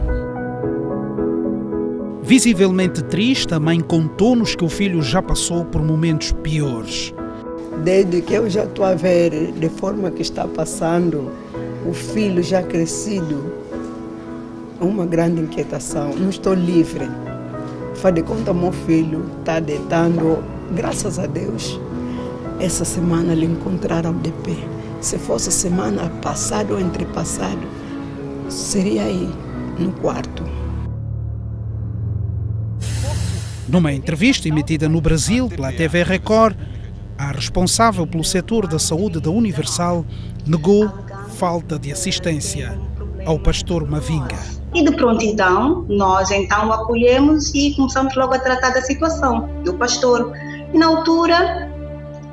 Visivelmente triste, a mãe contou-nos que o filho já passou por momentos piores. Desde que eu já estou a ver de forma que está passando, o filho já crescido, uma grande inquietação. Não estou livre. Faz de conta, meu filho está deitando, graças a Deus. Essa semana lhe encontraram de pé. Se fosse semana passada ou antepassado, seria aí, no quarto. Numa entrevista emitida no Brasil pela TV Record, a responsável pelo setor da saúde da Universal negou falta de assistência ao pastor Mavinga. E de prontidão, nós então o acolhemos e começamos logo a tratar da situação do pastor. E na altura,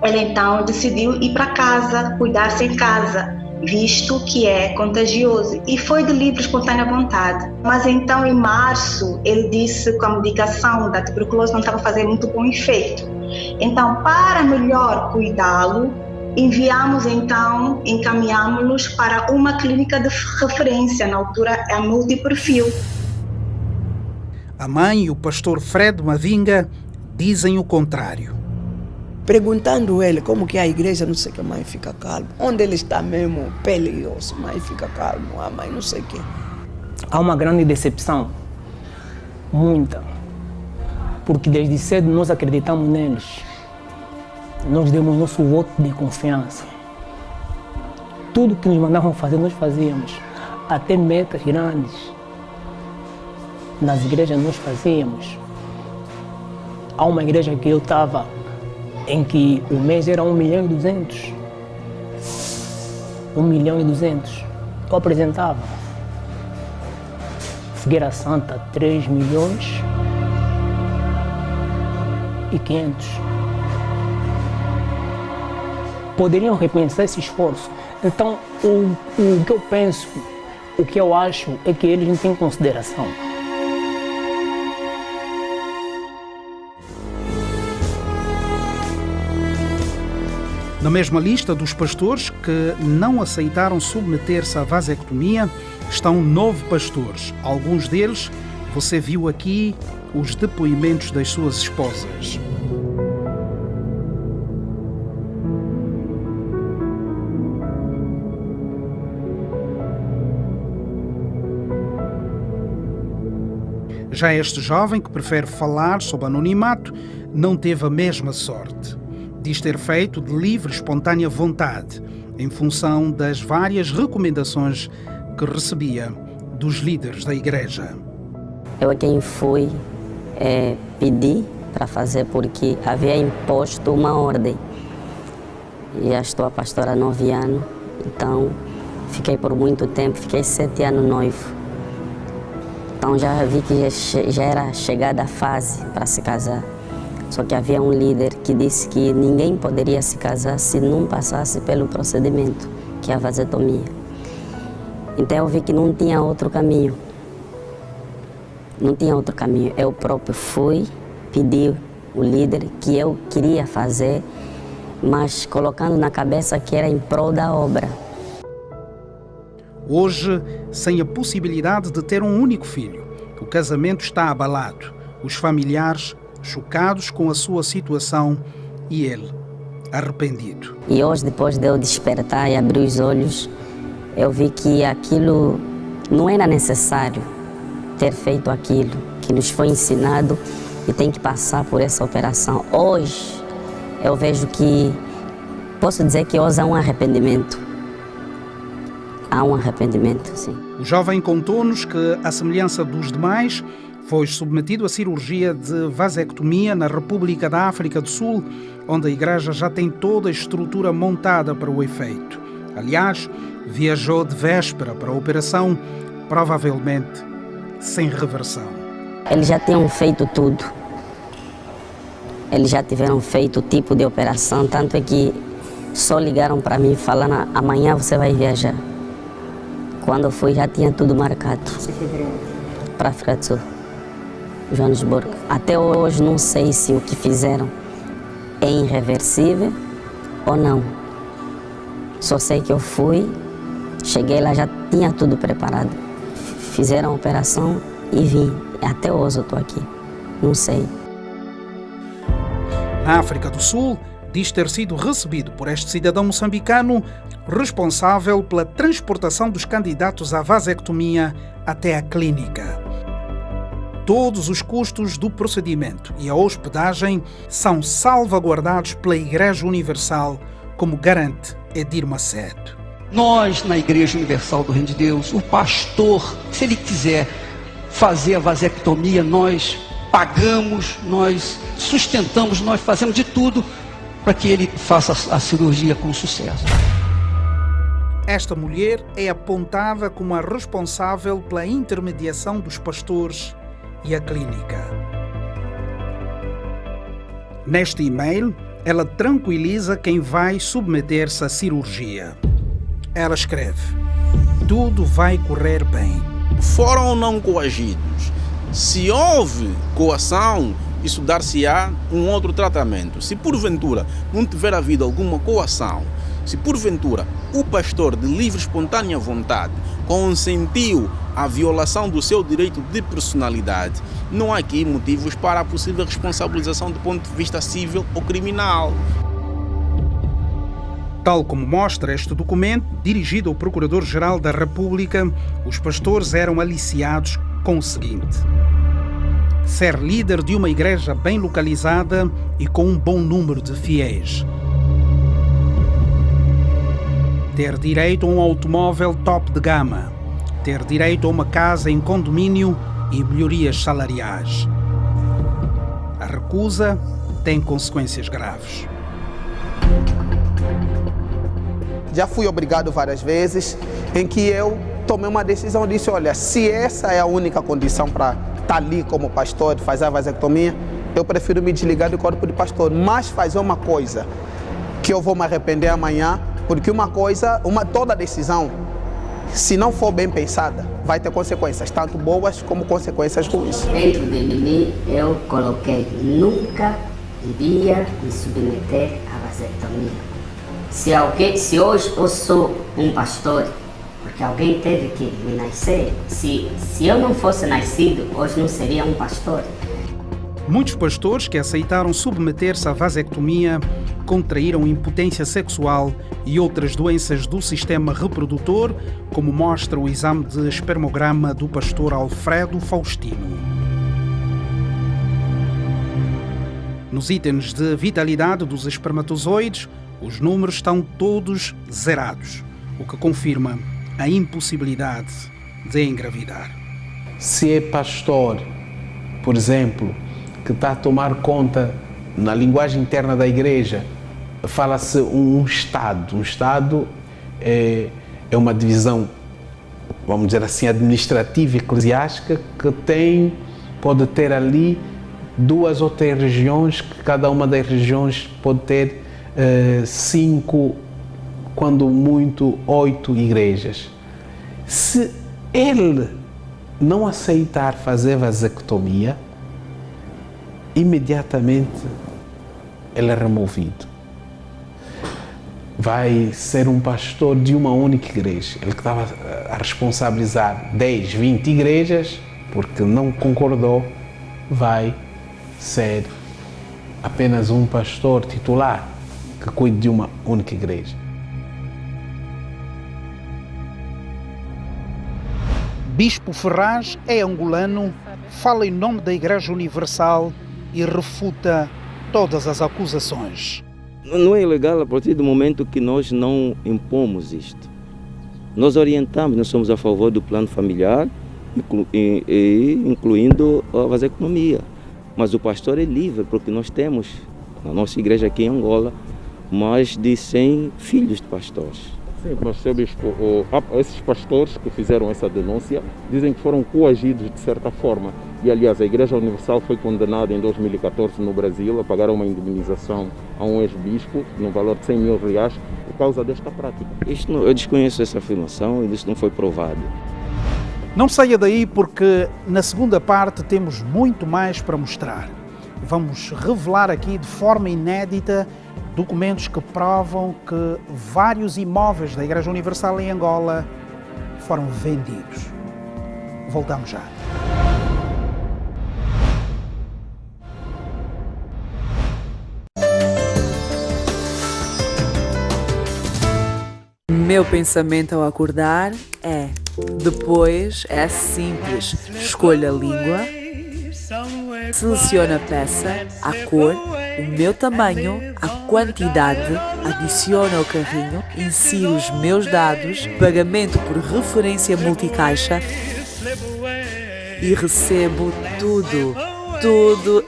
ele então decidiu ir para casa, cuidar-se em casa, visto que é contagioso, e foi de livre e espontânea vontade. Mas então, em março, ele disse que a medicação da tuberculose não estava fazendo muito bom efeito. Então, para melhor cuidá-lo, encaminhámos-los para uma clínica de referência, na altura é multiperfil. A mãe e o pastor Fred Mavinga dizem o contrário. Perguntando ele como que a igreja, não sei o que, a mãe fica calma. Onde ele está mesmo, pele e osso, mãe fica calmo, a mãe não sei o que. Há uma grande decepção, muita, porque desde cedo nós acreditamos neles. nós demos nosso voto de confiança. Tudo que nos mandavam fazer, nós fazíamos. Até metas grandes nas igrejas nós fazíamos. Há uma igreja que eu estava em que o mês era 1.200.000. 1.200.000. Eu apresentava. Figueira Santa, 3.500.000. Poderiam reconhecer esse esforço. Então, o que eu penso, o que eu acho é que eles não têm consideração. Na mesma lista dos pastores que não aceitaram submeter-se à vasectomia estão 9 pastores. Alguns deles, você viu aqui os depoimentos das suas esposas. Já este jovem, que prefere falar sob anonimato, não teve a mesma sorte. Diz ter feito de livre, espontânea vontade, em função das várias recomendações que recebia dos líderes da igreja. Eu é quem fui pedir para fazer porque havia imposto uma ordem. E já estou a pastora há 9 anos, então fiquei por muito tempo, fiquei 7 anos noivo. Então já vi que já era chegada a fase para se casar. Só que havia um líder que disse que ninguém poderia se casar se não passasse pelo procedimento, que é a vasectomia. Então eu vi que não tinha outro caminho. Não tinha outro caminho. Eu próprio fui, pedi o líder que eu queria fazer, mas colocando na cabeça que era em prol da obra. Hoje, sem a possibilidade de ter um único filho, o casamento está abalado. Os familiares chocados com a sua situação e ele arrependido. E hoje, depois de eu despertar e abrir os olhos, eu vi que aquilo não era necessário ter feito aquilo que nos foi ensinado e tem que passar por essa operação. Hoje, eu vejo que, posso dizer que hoje há um arrependimento. Há um arrependimento, sim. O jovem contou-nos que, à semelhança dos demais, foi submetido à cirurgia de vasectomia na República da África do Sul, onde a igreja já tem toda a estrutura montada para o efeito. Aliás, viajou de véspera para a operação, provavelmente sem reversão. Eles já tinham feito tudo. Eles já tiveram feito o tipo de operação, tanto é que só ligaram para mim falando: amanhã você vai viajar. Quando eu fui, já tinha tudo marcado. Você foi para onde? Para a África do Sul, Joanesburgo. Até hoje não sei se o que fizeram é irreversível ou não. Só sei que eu fui, cheguei lá, já tinha tudo preparado. Fizeram a operação e vim. Até hoje eu estou aqui. Não sei. Na África do Sul, diz ter sido recebido por este cidadão moçambicano responsável pela transportação dos candidatos à vasectomia até a clínica. Todos os custos do procedimento e a hospedagem são salvaguardados pela Igreja Universal, como garante Edir Macedo. Nós, na Igreja Universal do Reino de Deus, o pastor, se ele quiser fazer a vasectomia, nós pagamos, nós sustentamos, nós fazemos de tudo para que ele faça a cirurgia com sucesso. Esta mulher é apontada como a responsável pela intermediação dos pastores e a clínica. Neste e-mail, ela tranquiliza quem vai submeter-se à cirurgia. Ela escreve: tudo vai correr bem. Foram ou não coagidos? Se houve coação, isso dar-se-á um outro tratamento. Se porventura não tiver havido alguma coação, se porventura o pastor de livre espontânea vontade consentiu a violação do seu direito de personalidade, não há aqui motivos para a possível responsabilização do ponto de vista civil ou criminal. Tal como mostra este documento, dirigido ao Procurador-Geral da República, os pastores eram aliciados com o seguinte: ser líder de uma igreja bem localizada e com um bom número de fiéis. Ter direito a um automóvel top de gama. Ter direito a uma casa em condomínio e melhorias salariais. A recusa tem consequências graves. Já fui obrigado várias vezes em que eu tomei uma decisão, disse, olha, se essa é a única condição para estar ali como pastor, fazer a vasectomia, eu prefiro me desligar do corpo de pastor, mas fazer uma coisa que eu vou me arrepender amanhã, porque toda decisão, se não for bem pensada, vai ter consequências, tanto boas como consequências ruins. Dentro de mim, eu coloquei, nunca iria me submeter à vasectomia. Se hoje eu sou um pastor, porque alguém teve que me nascer, se eu não fosse nascido, hoje não seria um pastor. Muitos pastores que aceitaram submeter-se à vasectomia contraíram impotência sexual e outras doenças do sistema reprodutor, como mostra o exame de espermograma do pastor Alfredo Faustino. Nos itens de vitalidade dos espermatozoides, os números estão todos zerados, o que confirma a impossibilidade de engravidar. Se é pastor, por exemplo, que está a tomar conta, na linguagem interna da igreja, fala-se um Estado. Um Estado é uma divisão, vamos dizer assim, administrativa e eclesiástica que pode ter ali 2 ou 3 regiões, que cada uma das regiões pode ter 5, quando muito 8 igrejas. Se ele não aceitar fazer vasectomia, imediatamente ele é removido. Vai ser um pastor de uma única igreja. Ele que estava a responsabilizar 10, 20 igrejas, porque não concordou, vai ser apenas um pastor titular que cuide de uma única igreja. Bispo Ferraz é angolano, fala em nome da Igreja Universal e refuta todas as acusações. Não é ilegal a partir do momento que nós não impomos isto. Nós orientamos, nós somos a favor do plano familiar, incluindo a vasectomia. Mas o pastor é livre, porque nós temos, na nossa igreja aqui em Angola, mais de 100 filhos de pastores. Sim, mas, Sr. Bispo, esses pastores que fizeram essa denúncia dizem que foram coagidos de certa forma. E, aliás, a Igreja Universal foi condenada em 2014 no Brasil a pagar uma indemnização a um ex-bispo no valor de R$100 mil por causa desta prática. Eu desconheço essa afirmação e isso não foi provado. Não saia daí, porque na segunda parte temos muito mais para mostrar. Vamos revelar aqui de forma inédita documentos que provam que vários imóveis da Igreja Universal em Angola foram vendidos. Voltamos já. Meu pensamento ao acordar é: depois é simples, escolha a língua, seleciona a peça, a cor, o meu tamanho, a quantidade, adiciona ao carrinho, insiro os meus dados, pagamento por referência multicaixa e recebo tudo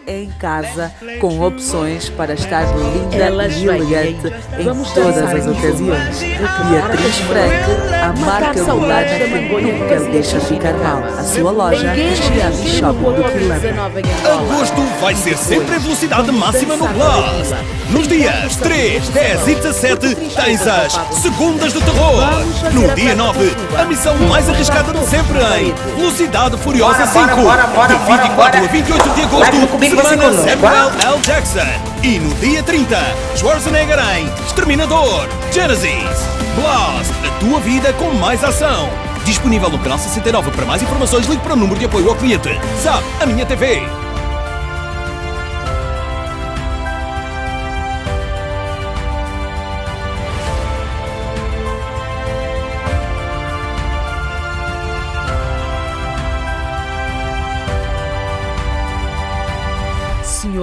em casa, com opções para estar linda e elegante em todas as ocasiões. Beatriz Frank, a marca urbana que nunca deixa ficar mal. A sua loja Cristiano Shopping do Quilamba. Agosto vai ser sempre a velocidade máxima no Plus. Nos dias 3, 10 e 17 tens as Segundas do Terror. No dia 9, a missão mais arriscada de sempre em Velocidade Furiosa 5. De 24 a 28 de agosto, semana Samuel L. Jackson. E no dia 30, Schwarzenegger em Exterminador Genesis. Blast, a tua vida com mais ação. Disponível no canal 69. Para mais informações, ligue para o número de apoio ao cliente. Sabe, a minha TV.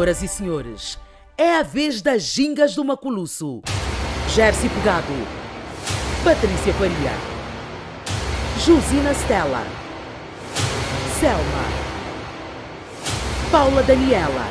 Senhoras e senhores, é a vez das gingas do Maculuço. Gersi Pegado, Patrícia Faria, Josina Stella, Selma, Paula Daniela,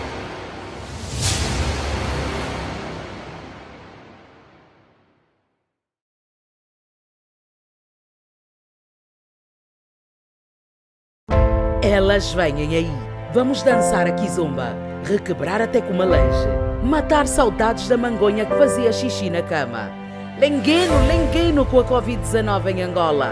elas vêm aí. Vamos dançar a kizomba, requebrar até com uma lanche, matar saudades da mangonha que fazia xixi na cama. Lengueno com a Covid-19 em Angola.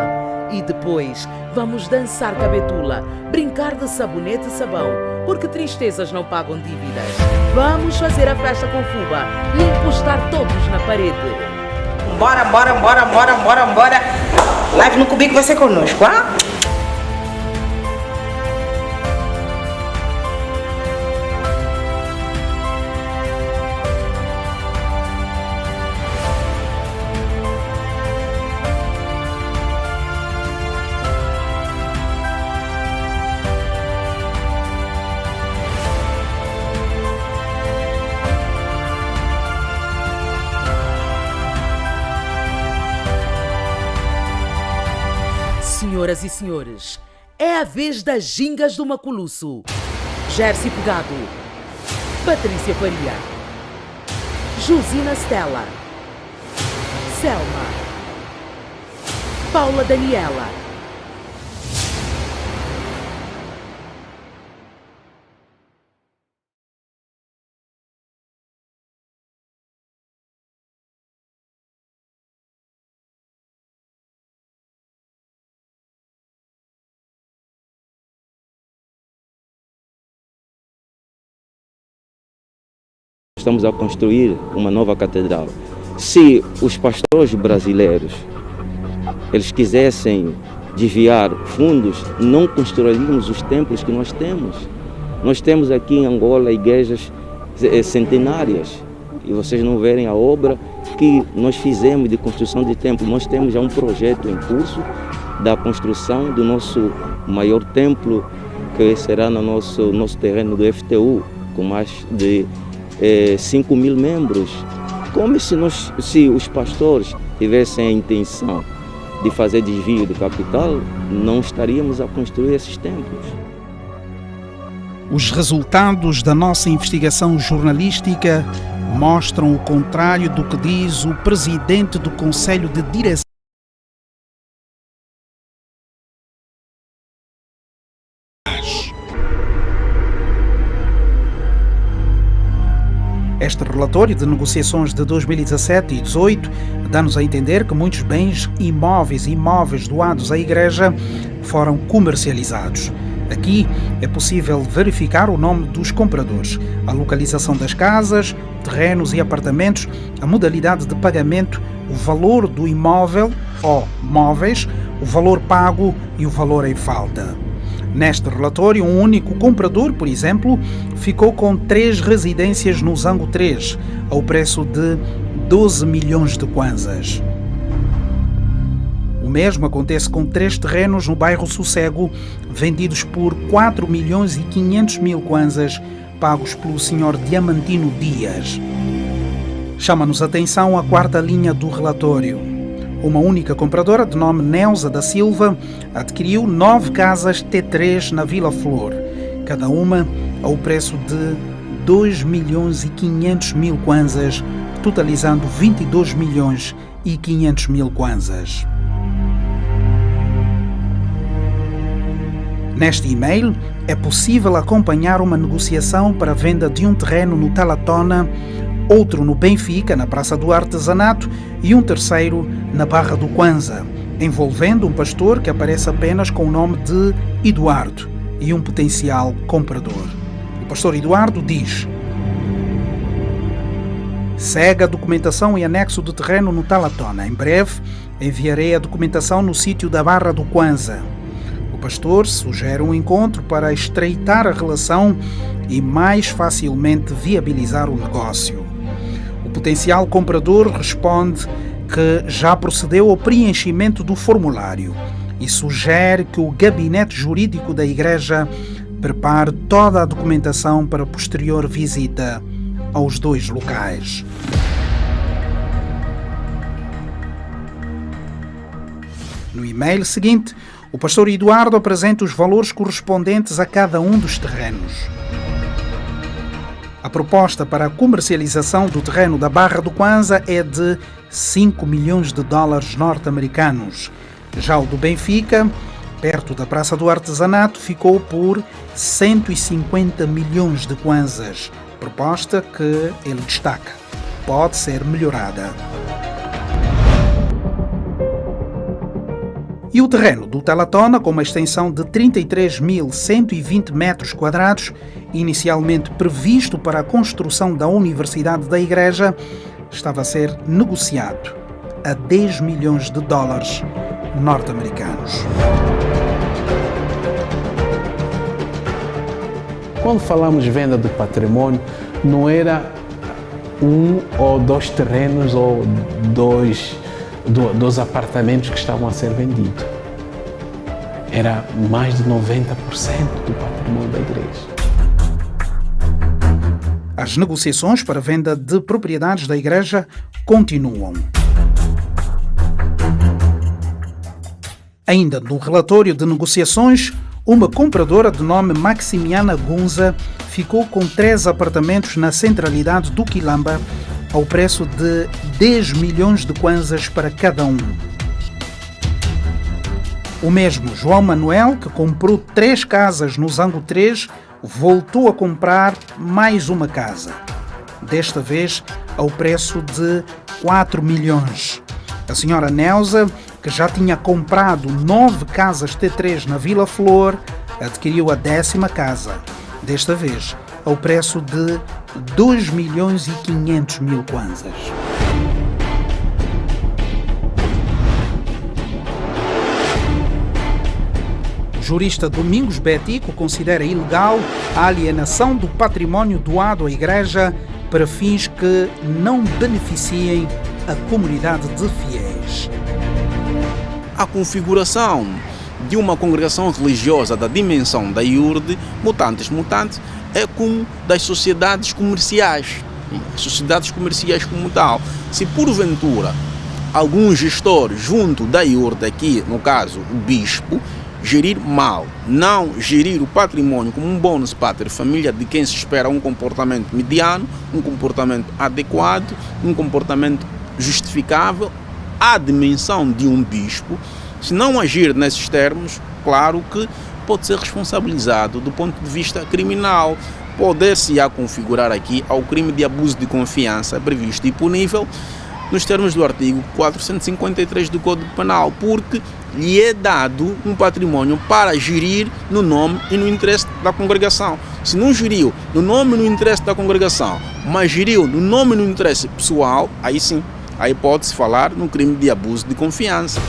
E depois vamos dançar cabetula, brincar de sabonete e sabão, porque tristezas não pagam dívidas. Vamos fazer a festa com fuba e encostar todos na parede. Bora. Live no Cubico vai ser conosco, ah? Senhoras e senhores, é a vez das gingas do Maculuço. Gersi Pegado, Patrícia Faria, Josina Stella, Selma, Paula Daniela, Estamos a construir uma nova catedral. Se os pastores brasileiros eles quisessem desviar fundos, não construiríamos os templos que nós temos. Nós temos aqui em Angola igrejas centenárias e vocês não verem a obra que nós fizemos de construção de templo. Nós temos já um projeto em curso da construção do nosso maior templo, que será no nosso terreno do FTU, com mais de 5 mil membros. Como se os pastores tivessem a intenção de fazer desvio de capital, não estaríamos a construir esses templos. Os resultados da nossa investigação jornalística mostram o contrário do que diz o presidente do Conselho de Direção. Este relatório de negociações de 2017 e 2018 dá-nos a entender que muitos bens imóveis e imóveis doados à Igreja foram comercializados. Aqui é possível verificar o nome dos compradores, a localização das casas, terrenos e apartamentos, a modalidade de pagamento, o valor do imóvel ou móveis, o valor pago e o valor em falta. Neste relatório, um único comprador, por exemplo, ficou com 3 residências no Zango 3, ao preço de 12 milhões de kwanzas. O mesmo acontece com 3 terrenos no bairro Sossego, vendidos por 4 milhões e 500 mil kwanzas, pagos pelo Sr. Diamantino Dias. Chama-nos a atenção a 4ª linha do relatório. Uma única compradora, de nome Neuza da Silva, adquiriu 9 casas T3 na Vila Flor, cada uma ao preço de 2 milhões e 500 mil kwanzas, totalizando 22 milhões e 500 mil kwanzas. Neste e-mail, é possível acompanhar uma negociação para a venda de um terreno no Talatona, outro no Benfica, na Praça do Artesanato, e um terceiro na Barra do Kwanza, envolvendo um pastor que aparece apenas com o nome de Eduardo e um potencial comprador. O pastor Eduardo diz: segue a documentação e anexo do terreno no Talatona. Em breve enviarei a documentação no sítio da Barra do Kwanza. O pastor sugere um encontro para estreitar a relação e mais facilmente viabilizar o negócio. O potencial comprador responde que já procedeu ao preenchimento do formulário e sugere que o gabinete jurídico da Igreja prepare toda a documentação para posterior visita aos dois locais. No e-mail seguinte, o pastor Eduardo apresenta os valores correspondentes a cada um dos terrenos. A proposta para a comercialização do terreno da Barra do Kwanza é de 5 milhões de dólares norte-americanos. Já o do Benfica, perto da Praça do Artesanato, ficou por 150 milhões de kwanzas. Proposta que ele destaca. Pode ser melhorada. E o terreno do Talatona, com uma extensão de 33.120 metros quadrados, inicialmente previsto para a construção da Universidade da Igreja, estava a ser negociado a 10 milhões de dólares norte-americanos. Quando falamos de venda do patrimônio, não era um ou dois terrenos ou dos apartamentos que estavam a ser vendidos. Era mais de 90% do patrimônio da igreja. As negociações para a venda de propriedades da igreja continuam. Ainda no relatório de negociações, uma compradora de nome Maximiana Gunza ficou com 3 apartamentos na centralidade do Quilamba ao preço de 10 milhões de kwanzas para cada um. O mesmo João Manuel, que comprou 3 casas no Zango 3, voltou a comprar mais uma casa. Desta vez ao preço de 4 milhões. A senhora Neuza, que já tinha comprado 9 casas T3 na Vila Flor, adquiriu a 10ª casa. Desta vez ao preço de 2 milhões e 500 mil kwanzas. O jurista Domingos Betico considera ilegal a alienação do património doado à Igreja para fins que não beneficiem a comunidade de fiéis. A configuração de uma congregação religiosa da dimensão da IURD, mutantes, é como das sociedades comerciais. Sociedades comerciais como tal. Se porventura algum gestor junto da IURD, aqui no caso o bispo, gerir mal, não gerir o patrimônio como um bônus pater família de quem se espera um comportamento mediano, um comportamento adequado, um comportamento justificável, à dimensão de um bispo, se não agir nesses termos, claro que pode ser responsabilizado do ponto de vista criminal. Poder-se-á configurar aqui ao crime de abuso de confiança previsto e punível nos termos do artigo 453 do Código Penal, porque lhe é dado um patrimônio para gerir no nome e no interesse da congregação. Se não geriu no nome e no interesse da congregação, mas geriu no nome e no interesse pessoal, aí sim, aí pode-se falar no crime de abuso de confiança.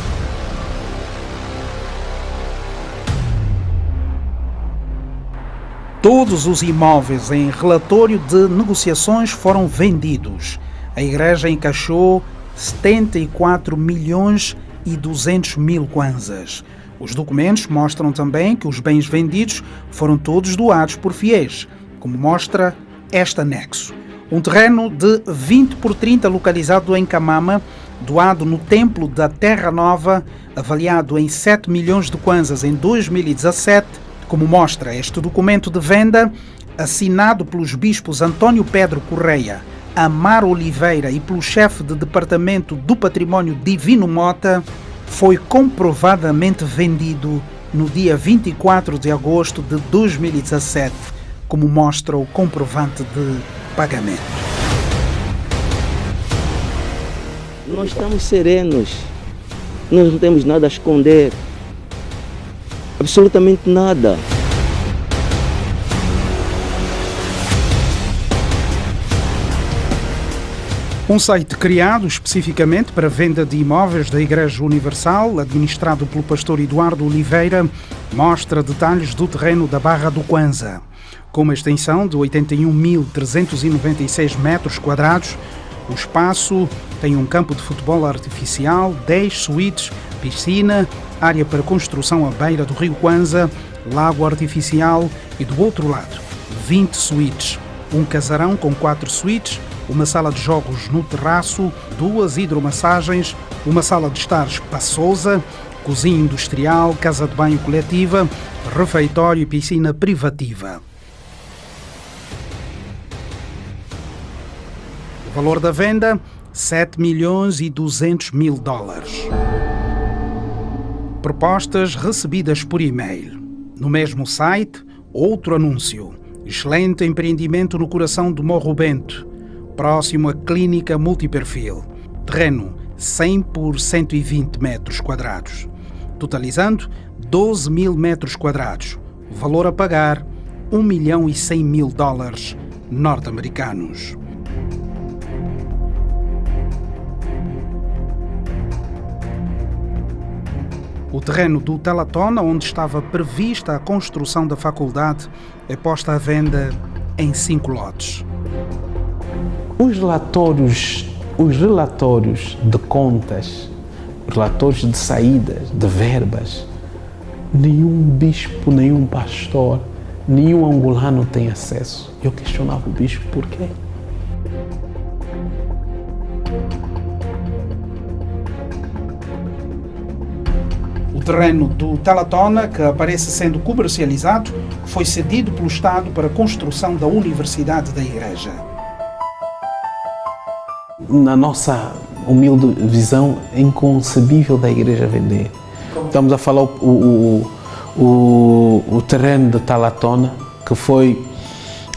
Todos os imóveis em relatório de negociações foram vendidos. A igreja encaixou 74 milhões e 200 mil kwanzas. Os documentos mostram também que os bens vendidos foram todos doados por fiéis, como mostra este anexo. Um terreno de 20 por 30 localizado em Camama, doado no Templo da Terra Nova, avaliado em 7 milhões de kwanzas em 2017, como mostra este documento de venda, assinado pelos bispos António Pedro Correia, Amaro Oliveira e pelo chefe de Departamento do Património Divino Mota, foi comprovadamente vendido no dia 24 de agosto de 2017, como mostra o comprovante de pagamento. Nós estamos serenos, nós não temos nada a esconder, absolutamente nada. Um site criado especificamente para venda de imóveis da Igreja Universal, administrado pelo pastor Eduardo Oliveira, mostra detalhes do terreno da Barra do Kwanza. Com uma extensão de 81.396 metros quadrados, o espaço tem um campo de futebol artificial, 10 suítes, piscina, área para construção à beira do rio Kwanza, lago artificial e, do outro lado, 20 suítes. Um casarão com 4 suítes, uma sala de jogos no terraço, 2 hidromassagens, uma sala de estar espaçosa, cozinha industrial, casa de banho coletiva, refeitório e piscina privativa. O valor da venda, $7.200.000. Propostas recebidas por e-mail. No mesmo site, outro anúncio. Excelente empreendimento no coração do Morro Bento, próximo à clínica multiperfil. Terreno 100 por 120 metros quadrados. Totalizando 12.000 metros quadrados. O valor a pagar, $1.100.000 norte-americanos. O terreno do Telatona, onde estava prevista a construção da faculdade, é posta à venda em 5 lotes. Os relatórios de contas, relatórios de saídas, de verbas, nenhum bispo, nenhum pastor, nenhum angolano tem acesso. Eu questionava o bispo por quê? O terreno do Telatona, que aparece sendo comercializado, foi cedido pelo Estado para a construção da Universidade da Igreja. Na nossa humilde visão, é inconcebível da Igreja vender. Estamos a falar o terreno de Telatona, que foi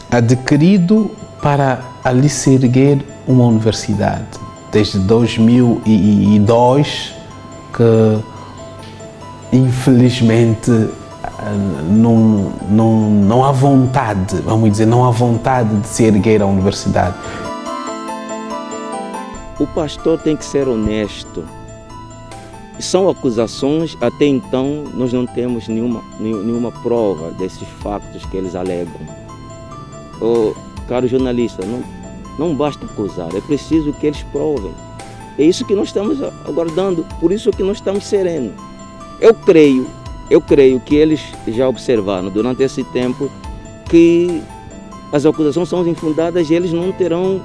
adquirido para ali se erguer uma universidade. Desde 2002, que infelizmente não há vontade, vamos dizer, não há vontade de se erguer a universidade. O pastor tem que ser honesto. São acusações, até então nós não temos nenhuma prova desses factos que eles alegam. Caro jornalista, não basta acusar, é preciso que eles provem. É isso que nós estamos aguardando, por isso que nós estamos serenos. Eu creio que eles já observaram durante esse tempo que as acusações são infundadas e eles não terão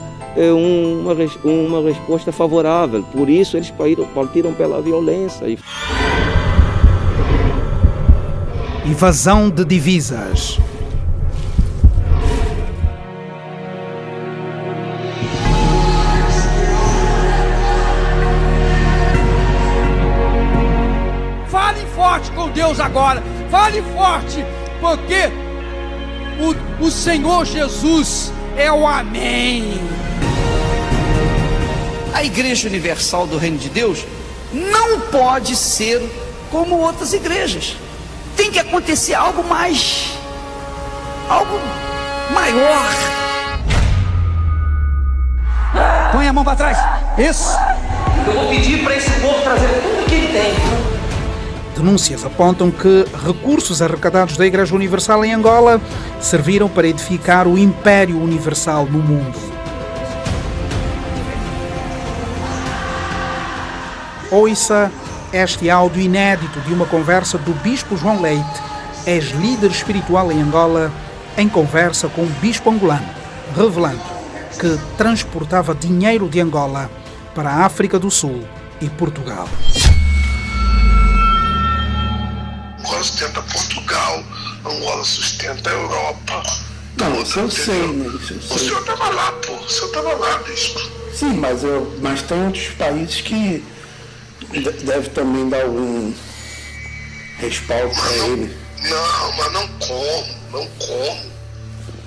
uma resposta favorável. Por isso eles partiram pela violência. Invasão de divisas. Fale forte com Deus agora. Fale forte, porque o Senhor Jesus é o Amém. A Igreja Universal do Reino de Deus não pode ser como outras igrejas. Tem que acontecer algo maior. Põe a mão para trás. Isso. Eu vou pedir para esse povo trazer tudo que ele tem. Denúncias apontam que recursos arrecadados da Igreja Universal em Angola serviram para edificar o Império Universal no mundo. Ouça este áudio inédito de uma conversa do Bispo João Leite, ex-líder espiritual em Angola, em conversa com o Bispo angolano, revelando que transportava dinheiro de Angola para a África do Sul e Portugal. Angola sustenta Portugal, Angola sustenta a Europa. Não, isso eu sei, né? O senhor estava lá, pô. O senhor estava lá, bispo. Sim, mas tem outros países que deve também dar algum respaldo para ele. Não, mas não como.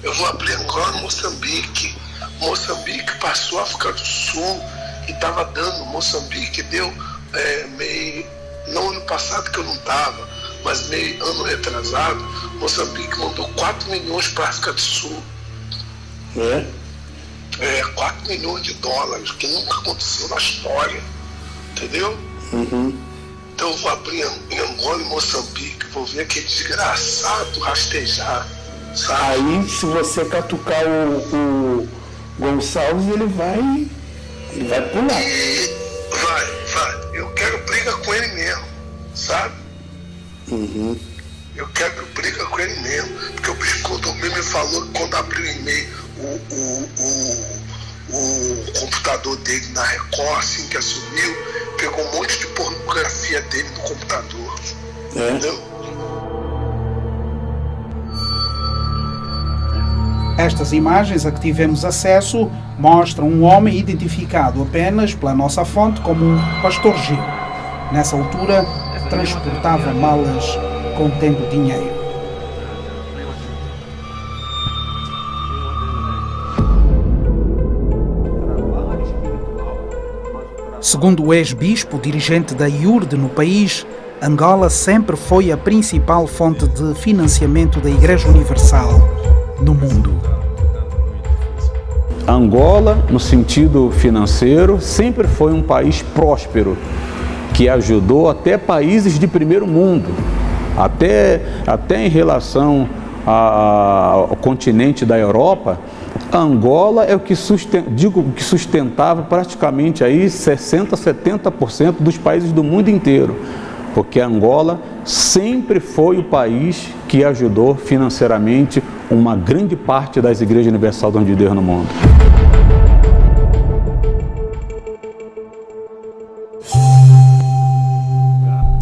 Eu vou abrir Angola no Moçambique. Moçambique passou a África do Sul e estava dando. Moçambique deu não ano passado que eu não estava, mas meio ano retrasado, Moçambique mandou 4 milhões para a África do Sul. 4 milhões de dólares, que nunca aconteceu na história. Entendeu? Uhum. Então eu vou abrir em Angola e Moçambique, vou ver aquele desgraçado rastejar, sabe? Aí se você catucar o Gonçalves, ele vai pular. Vai. Eu quero briga com ele mesmo, sabe? Uhum. Eu quero briga com ele mesmo, porque o bispo Clodomir me falou que quando abriu o e-mail, o computador dele na Record, assim que assumiu, pegou um monte de pornografia dele no computador. Entendeu? Estas imagens a que tivemos acesso mostram um homem identificado apenas pela nossa fonte como um pastor Gil. Nessa altura, transportava malas contendo dinheiro. Segundo o ex-bispo dirigente da IURD no país, Angola sempre foi a principal fonte de financiamento da Igreja Universal no mundo. Angola, no sentido financeiro, sempre foi um país próspero, que ajudou até países de primeiro mundo, até em relação ao continente da Europa. Angola é o que sustentava praticamente aí 60%, 70% dos países do mundo inteiro, porque Angola sempre foi o país que ajudou financeiramente uma grande parte das igrejas universal do Reino de Deus no mundo.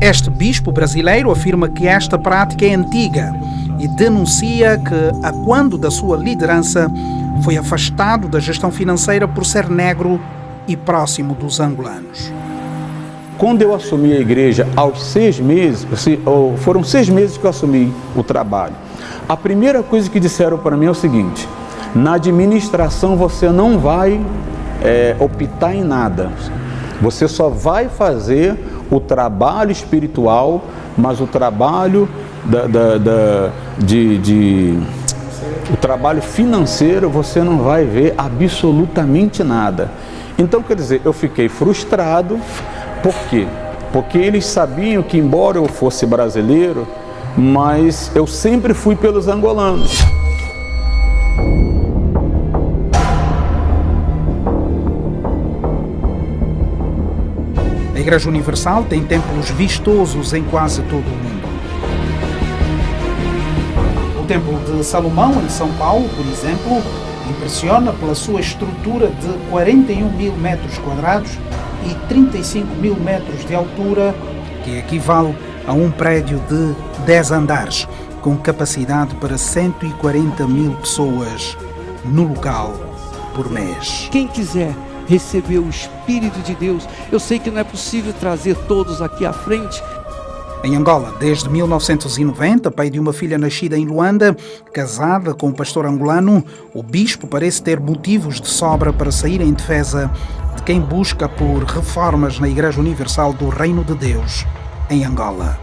Este bispo brasileiro afirma que esta prática é antiga e denuncia que, a quando da sua liderança, foi afastado da gestão financeira por ser negro e próximo dos angolanos. Quando eu assumi a igreja, aos 6 meses, foram 6 meses que eu assumi o trabalho. A primeira coisa que disseram para mim é o seguinte: na administração você não vai optar em nada, você só vai fazer o trabalho espiritual, mas o trabalho o trabalho financeiro você não vai ver absolutamente nada. Então, quer dizer, eu fiquei frustrado. Por quê? Porque eles sabiam que, embora eu fosse brasileiro, mas eu sempre fui pelos angolanos. A Igreja Universal tem templos vistosos em quase todo o mundo. O Templo de Salomão, em São Paulo, por exemplo, impressiona pela sua estrutura de 41 mil metros quadrados e 35 mil metros de altura, que equivale a um prédio de 10 andares, com capacidade para 140 mil pessoas no local por mês. Quem quiser receber o Espírito de Deus, eu sei que não é possível trazer todos aqui à frente. Em Angola, desde 1990, pai de uma filha nascida em Luanda, casada com um pastor angolano, o bispo parece ter motivos de sobra para sair em defesa de quem busca por reformas na Igreja Universal do Reino de Deus em Angola.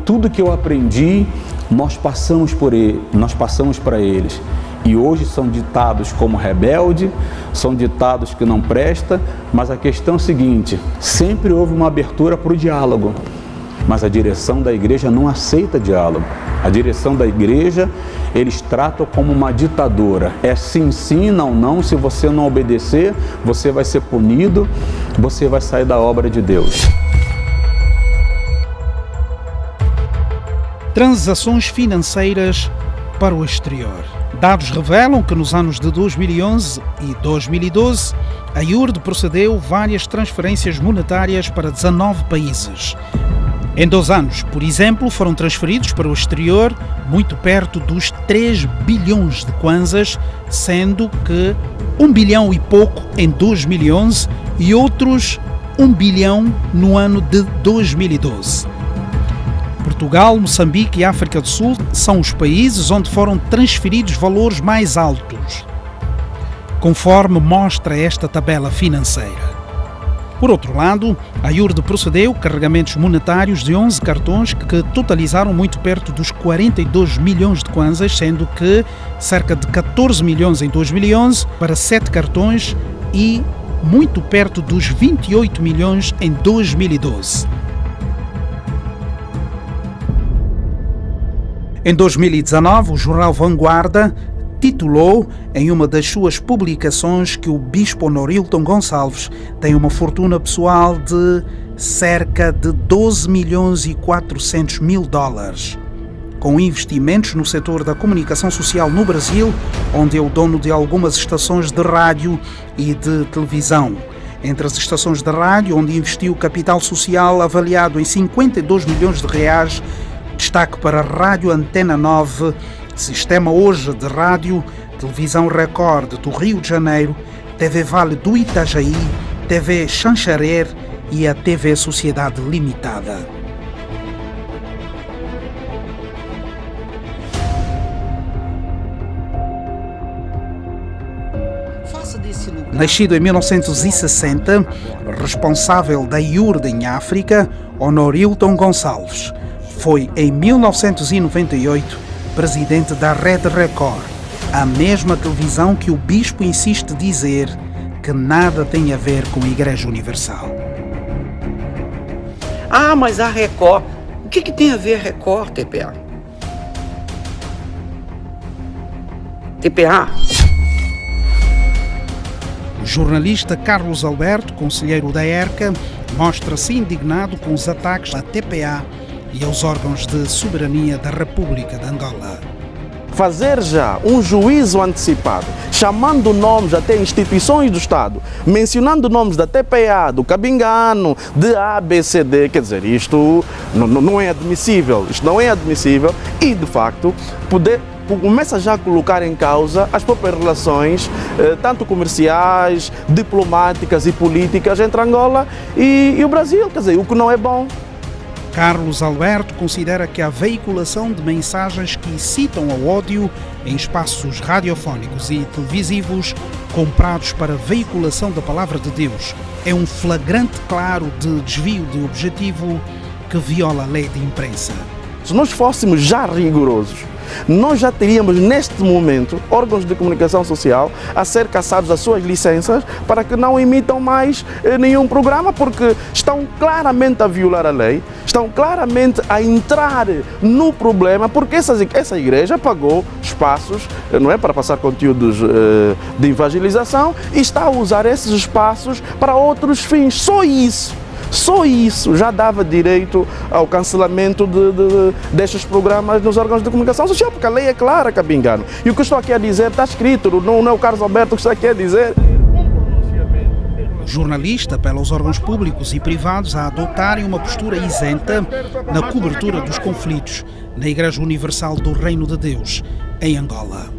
Tudo que eu aprendi, nós passamos para eles. E hoje são ditados como rebelde, são ditados que não presta, mas a questão é a seguinte: sempre houve uma abertura para o diálogo. Mas a direção da igreja não aceita diálogo. A direção da igreja, eles tratam como uma ditadura. É sim, sim, não, não. Se você não obedecer, você vai ser punido, você vai sair da obra de Deus. Transações financeiras para o exterior. Dados revelam que nos anos de 2011 e 2012, a IURD procedeu várias transferências monetárias para 19 países. Em 2 anos, por exemplo, foram transferidos para o exterior muito perto dos 3 bilhões de kwanzas, sendo que 1 bilhão e pouco em 2011 e outros 1 bilhão no ano de 2012. Portugal, Moçambique e África do Sul são os países onde foram transferidos valores mais altos, conforme mostra esta tabela financeira. Por outro lado, a IURD procedeu carregamentos monetários de 11 cartões que totalizaram muito perto dos 42 milhões de kwanzas, sendo que cerca de 14 milhões em 2011 para 7 cartões e muito perto dos 28 milhões em 2012. Em 2019, o jornal Vanguarda titulou em uma das suas publicações que o bispo Norilton Gonçalves tem uma fortuna pessoal de cerca de 12 milhões e 400 mil dólares. com investimentos no setor da comunicação social no Brasil, onde é o dono de algumas estações de rádio e de televisão. Entre as estações de rádio, onde investiu capital social avaliado em 52 milhões de reais, destaque para a Rádio Antena 9, Sistema Hoje de Rádio, Televisão Record do Rio de Janeiro, TV Vale do Itajaí, TV Xanxerê e a TV Sociedade Limitada. Nascido em 1960, responsável da IURD em África, Honorilton Gonçalves. Foi em 1998 presidente da Rede Record, a mesma televisão que o bispo insiste dizer que nada tem a ver com a Igreja Universal. Ah, mas a Record... O que tem a ver Record, TPA? TPA? O jornalista Carlos Alberto, conselheiro da ERCA, mostra-se indignado com os ataques à TPA e aos órgãos de soberania da República de Angola. Fazer já um juízo antecipado, chamando nomes até instituições do Estado, mencionando nomes da TPA, do Cabingano, de ABCD, quer dizer, isto não é admissível, e de facto começa já a colocar em causa as próprias relações, tanto comerciais, diplomáticas e políticas entre Angola e o Brasil, quer dizer, o que não é bom. Carlos Alberto considera que a veiculação de mensagens que incitam ao ódio em espaços radiofónicos e televisivos comprados para veiculação da palavra de Deus é um flagrante claro de desvio de objetivo que viola a lei de imprensa. Se nós fôssemos já rigorosos, nós já teríamos neste momento órgãos de comunicação social a ser cassados das suas licenças para que não emitam mais nenhum programa, porque estão claramente a violar a lei, estão claramente a entrar no problema, porque essa igreja pagou espaços, não é, para passar conteúdos de evangelização e está a usar esses espaços para outros fins. Só isso já dava direito ao cancelamento destes programas nos órgãos de comunicação social, porque a lei é clara, Cabingano. E o que eu estou aqui a dizer está escrito, não é o Carlos Alberto que está aqui a dizer. O jornalista apela aos órgãos públicos e privados a adotarem uma postura isenta na cobertura dos conflitos na Igreja Universal do Reino de Deus, em Angola.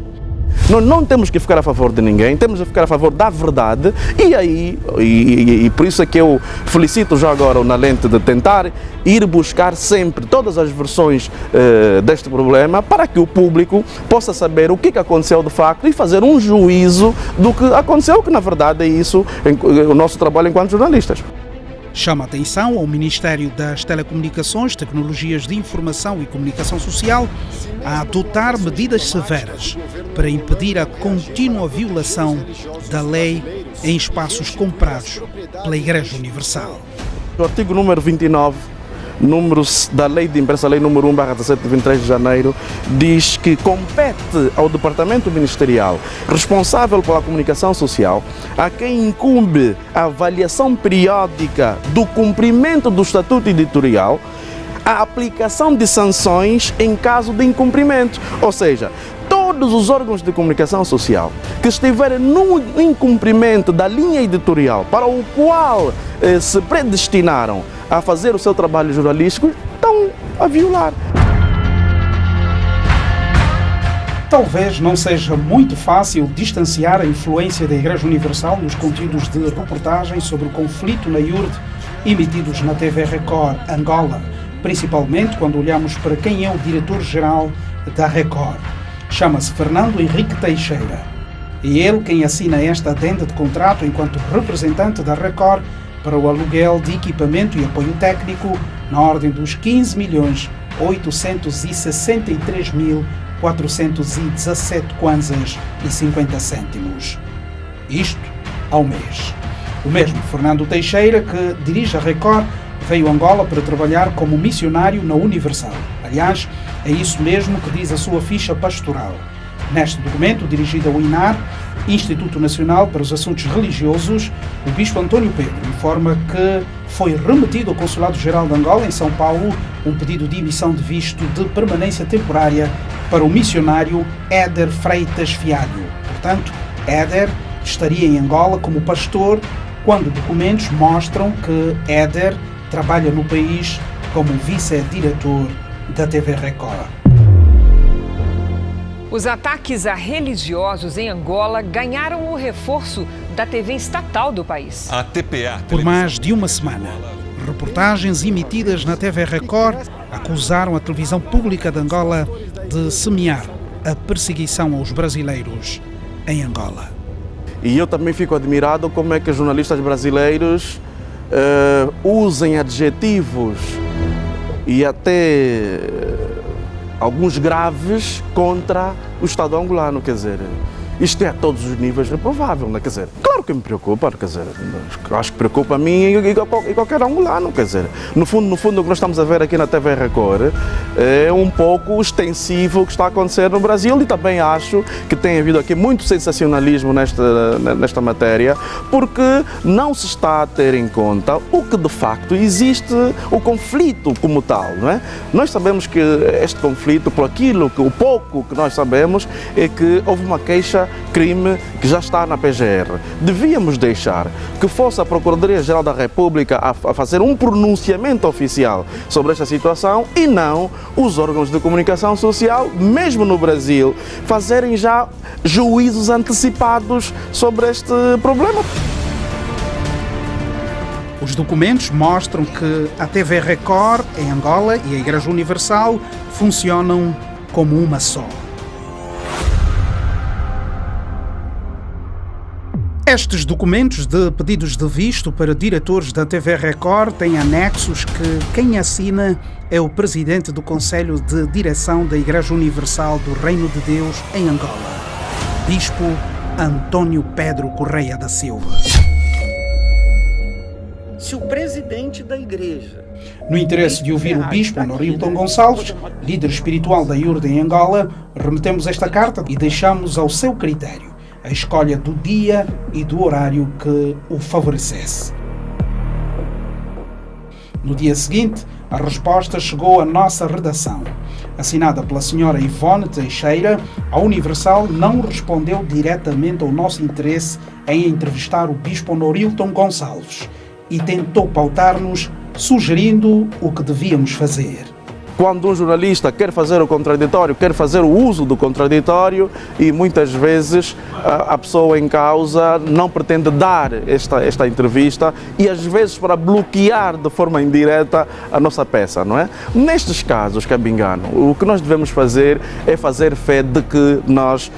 Nós não temos que ficar a favor de ninguém, temos que ficar a favor da verdade e por isso é que eu felicito já agora o Na Lente de tentar ir buscar sempre todas as versões deste problema para que o público possa saber o que aconteceu de facto e fazer um juízo do que aconteceu, que na verdade é isso o nosso trabalho enquanto jornalistas. Chama atenção ao Ministério das Telecomunicações, Tecnologias de Informação e Comunicação Social a adotar medidas severas para impedir a contínua violação da lei em espaços comprados pela Igreja Universal. O artigo número 29, números da Lei de Imprensa, Lei número 1/17 de 23 de janeiro, diz que compete ao Departamento Ministerial responsável pela comunicação social, a quem incumbe a avaliação periódica do cumprimento do Estatuto Editorial, a aplicação de sanções em caso de incumprimento. Ou seja, todos os órgãos de comunicação social que estiverem no incumprimento da linha editorial para o qual se predestinaram a fazer o seu trabalho jornalístico, estão a violar. Talvez não seja muito fácil distanciar a influência da Igreja Universal nos conteúdos de reportagens sobre o conflito na IURD emitidos na TV Record Angola, principalmente quando olhamos para quem é o diretor-geral da Record. Chama-se Fernando Henrique Teixeira. E ele quem assina esta adenda de contrato enquanto representante da Record para o aluguel de equipamento e apoio técnico na ordem dos 15.863.417 kwanzas e 50 cêntimos. Isto ao mês. O mesmo Fernando Teixeira, que dirige a Record, veio a Angola para trabalhar como missionário na Universal. Aliás, é isso mesmo que diz a sua ficha pastoral. Neste documento, dirigido ao INAR, Instituto Nacional para os Assuntos Religiosos, o Bispo António Pedro informa que foi remetido ao Consulado-Geral de Angola, em São Paulo, um pedido de emissão de visto de permanência temporária para o missionário Éder Freitas Fialho. Portanto, Éder estaria em Angola como pastor, quando documentos mostram que Éder trabalha no país como vice-diretor da TV Record. Os ataques a religiosos em Angola ganharam o reforço da TV estatal do país. A TPA. Por mais de uma semana, reportagens emitidas na TV Record acusaram a televisão pública de Angola de semear a perseguição aos brasileiros em Angola. E eu também fico admirado como é que os jornalistas brasileiros usem adjetivos e até alguns graves contra o Estado angolano, quer dizer, isto é a todos os níveis reprovável, né? Quer dizer, claro que me preocupa, quer dizer, acho que preocupa a mim e qualquer angolano, quer dizer, no fundo o que nós estamos a ver aqui na TV Record é um pouco extensivo o que está a acontecer no Brasil, e também acho que tem havido aqui muito sensacionalismo nesta matéria, porque não se está a ter em conta o que de facto existe, o conflito como tal, não é? Nós sabemos que este conflito, por aquilo que o pouco que nós sabemos, é que houve uma queixa-crime que já está na PGR. Devíamos deixar que fosse a Procuradoria-Geral da República a fazer um pronunciamento oficial sobre esta situação e não os órgãos de comunicação social, mesmo no Brasil, fazerem já juízos antecipados sobre este problema. Os documentos mostram que a TV Record em Angola e a Igreja Universal funcionam como uma só. Estes documentos de pedidos de visto para diretores da TV Record têm anexos que quem assina é o presidente do Conselho de Direção da Igreja Universal do Reino de Deus em Angola, Bispo António Pedro Correia da Silva. Se o presidente da igreja... No interesse de ouvir o Bispo Norilton Gonçalves, líder espiritual da IURD em Angola, remetemos esta carta e deixamos ao seu critério a escolha do dia e do horário que o favorecesse. No dia seguinte, a resposta chegou à nossa redação. Assinada pela senhora Ivone Teixeira, a Universal não respondeu diretamente ao nosso interesse em entrevistar o Bispo Norilton Gonçalves e tentou pautar-nos sugerindo o que devíamos fazer. Quando um jornalista quer fazer o contraditório, quer fazer o uso do contraditório, e muitas vezes a pessoa em causa não pretende dar esta entrevista, e às vezes para bloquear de forma indireta a nossa peça, não é? Nestes casos, Cabingano, o que nós devemos fazer é fazer fé de que nós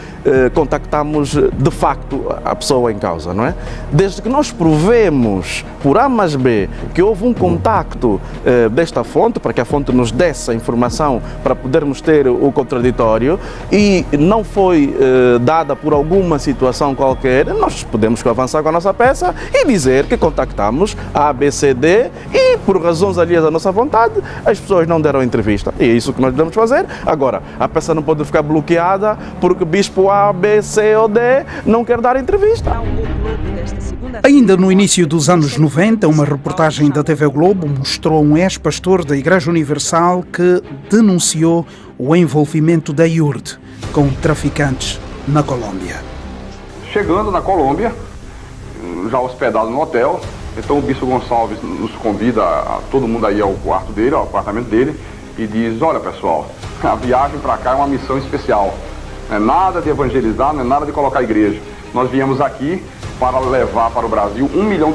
contactamos de facto a pessoa em causa, não é? Desde que nós provemos por A mais B que houve um contacto desta fonte, para que a fonte nos desse a informação para podermos ter o contraditório, e não foi dada por alguma situação qualquer, nós podemos avançar com a nossa peça e dizer que contactamos a ABCD e, por razões alheias à nossa vontade, as pessoas não deram entrevista. E é isso que nós devemos fazer. Agora, a peça não pode ficar bloqueada porque Bispo A, B, C ou D não quer dar entrevista. Ainda no início dos anos 90, uma reportagem da TV Globo mostrou um ex-pastor da Igreja Universal que denunciou o envolvimento da IURD com traficantes na Colômbia. Chegando na Colômbia, já hospedado no hotel, então o Bispo Gonçalves nos convida, todo mundo aí ao quarto dele, ao apartamento dele, e diz: olha pessoal, a viagem para cá é uma missão especial. Não é nada de evangelizar, não é nada de colocar a igreja. Nós viemos aqui para levar para o Brasil $1 milhão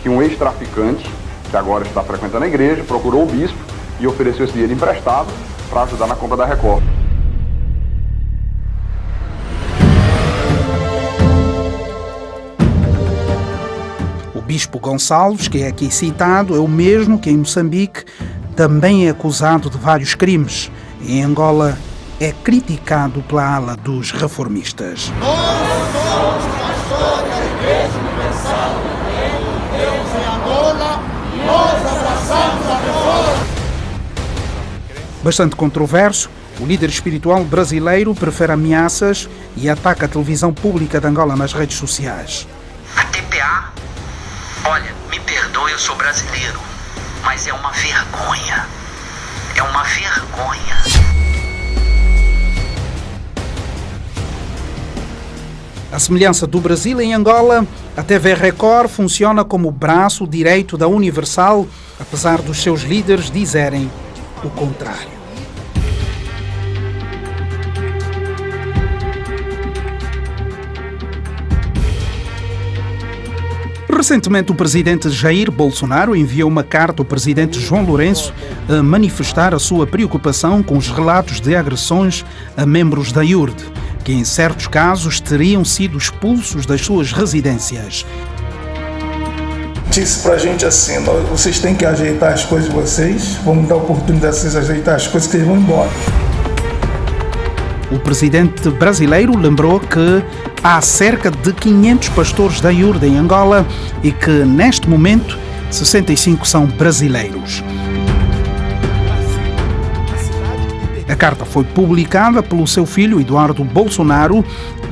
que um ex-traficante, que agora está frequentando a igreja, procurou o bispo e ofereceu esse dinheiro emprestado para ajudar na compra da Record. O Bispo Gonçalves, que é aqui citado, é o mesmo que em Moçambique também é acusado de vários crimes. Em Angola é criticado pela ala dos reformistas. Nós somos pastores da Igreja Universal do Reino de Deus em Angola e nós abraçamos a reforma. Bastante controverso, O líder espiritual brasileiro prefere ameaças e ataca a televisão pública de Angola nas redes sociais. A TPA, olha, me perdoe, eu sou brasileiro, mas é uma vergonha. É uma vergonha. À semelhança do Brasil, em Angola, a TV Record funciona como o braço direito da Universal, apesar dos seus líderes dizerem o contrário. Recentemente, o presidente Jair Bolsonaro enviou uma carta ao presidente João Lourenço a manifestar a sua preocupação com os relatos de agressões a membros da IURD, que em certos casos teriam sido expulsos das suas residências. Disse pra gente assim: vocês têm que ajeitar as coisas de vocês, vamos dar oportunidade de vocês ajeitar as coisas que eles vão embora. O presidente brasileiro lembrou que há cerca de 500 pastores da IURD em Angola e que, neste momento, 65 são brasileiros. A carta foi publicada pelo seu filho Eduardo Bolsonaro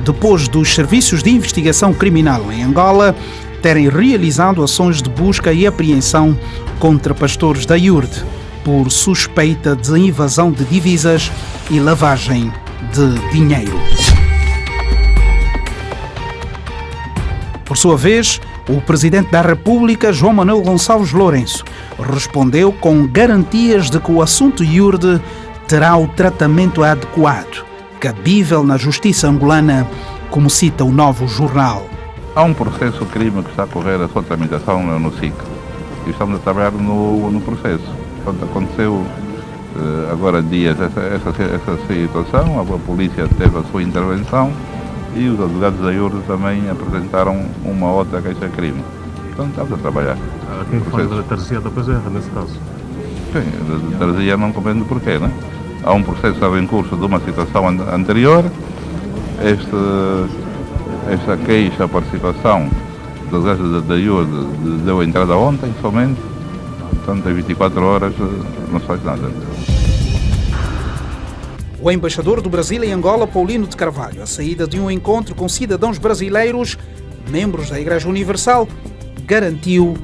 depois dos serviços de investigação criminal em Angola terem realizado ações de busca e apreensão contra pastores da IURD por suspeita de invasão de divisas e lavagem de dinheiro. Por sua vez, o Presidente da República, João Manuel Gonçalves Lourenço, respondeu com garantias de que o assunto IURD terá o tratamento adequado, cabível na justiça angolana, como cita o Novo Jornal. Há um processo crime que está a correr a sua tramitação no SIC e estamos a trabalhar no processo. Portanto, aconteceu agora dias essa situação, a polícia teve a sua intervenção e os advogados da IURD também apresentaram uma outra queixa-crime. Portanto, estamos a trabalhar. Quem fala da Tarzia da Bezerra, nesse caso? Sim, da Tarzia não compreendo porquê, né? Há um processo que estava em curso de uma situação anterior. Esta queixa, a participação dos advogados da IURD deu a entrada ontem somente. Portanto, em 24 horas não se faz nada. O embaixador do Brasil em Angola, Paulino de Carvalho, à saída de um encontro com cidadãos brasileiros, membros da Igreja Universal, garantiu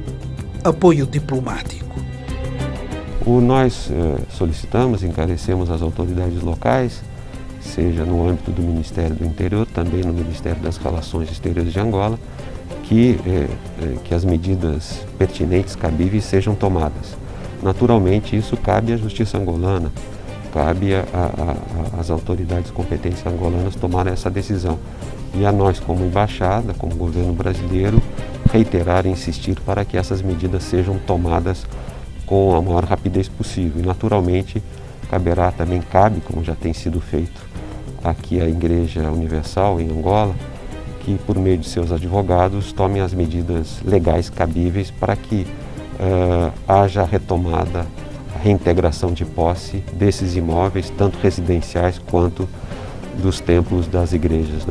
apoio diplomático. Nós solicitamos, encarecemos as autoridades locais, seja no âmbito do Ministério do Interior, também no Ministério das Relações Exteriores de Angola, que as medidas pertinentes, cabíveis, sejam tomadas. Naturalmente, isso cabe à Justiça angolana, cabe às autoridades competentes angolanas tomarem essa decisão. E a nós, como embaixada, como governo brasileiro, reiterar e insistir para que essas medidas sejam tomadas com a maior rapidez possível. E, naturalmente, cabe, como já tem sido feito aqui a Igreja Universal em Angola, que, por meio de seus advogados, tomem as medidas legais cabíveis para que haja retomada, a reintegração de posse desses imóveis, tanto residenciais quanto dos templos das igrejas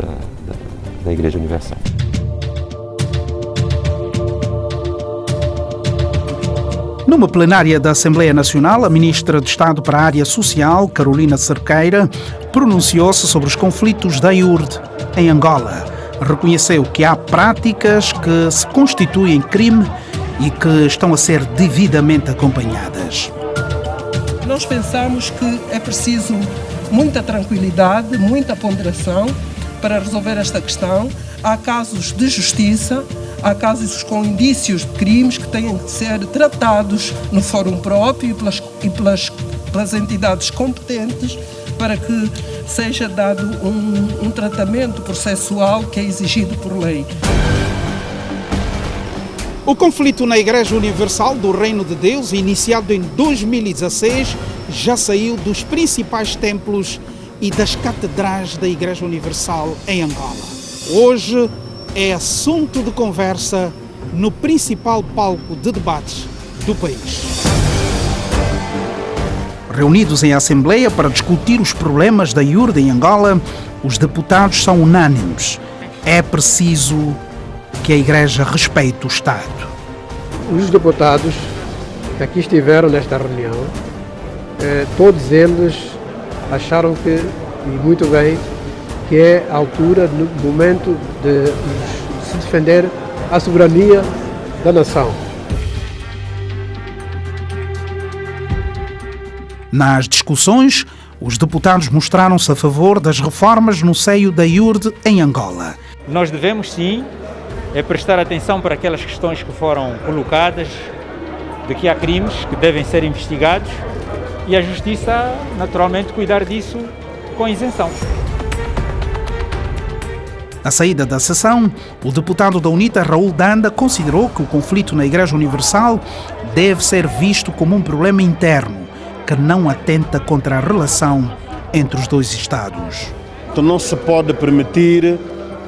da Igreja Universal. Numa plenária da Assembleia Nacional, a ministra de Estado para a Área Social, Carolina Cerqueira, pronunciou-se sobre os conflitos da IURD em Angola. Reconheceu que há práticas que se constituem crime e que estão a ser devidamente acompanhadas. Nós pensamos que é preciso muita tranquilidade, muita ponderação para resolver esta questão. Há casos de justiça, há casos com indícios de crimes que têm que ser tratados no fórum próprio e pelas entidades competentes para que seja dado um tratamento processual que é exigido por lei. O conflito na Igreja Universal do Reino de Deus, iniciado em 2016, já saiu dos principais templos e das catedrais da Igreja Universal em Angola. Hoje é assunto de conversa no principal palco de debates do país. Reunidos em Assembleia para discutir os problemas da IURD em Angola, os deputados são unânimes. É preciso que a Igreja respeite o Estado. Os deputados que aqui estiveram nesta reunião, todos eles acharam que, e muito bem, que é a altura, no momento de se defender a soberania da nação. Nas discussões, os deputados mostraram-se a favor das reformas no seio da IURD em Angola. Nós devemos, sim, prestar atenção para aquelas questões que foram colocadas, de que há crimes que devem ser investigados e a Justiça, naturalmente, cuidar disso com isenção. À saída da sessão, o deputado da UNITA, Raul Danda, considerou que o conflito na Igreja Universal deve ser visto como um problema interno, que não atenta contra a relação entre os dois Estados. Então não se pode permitir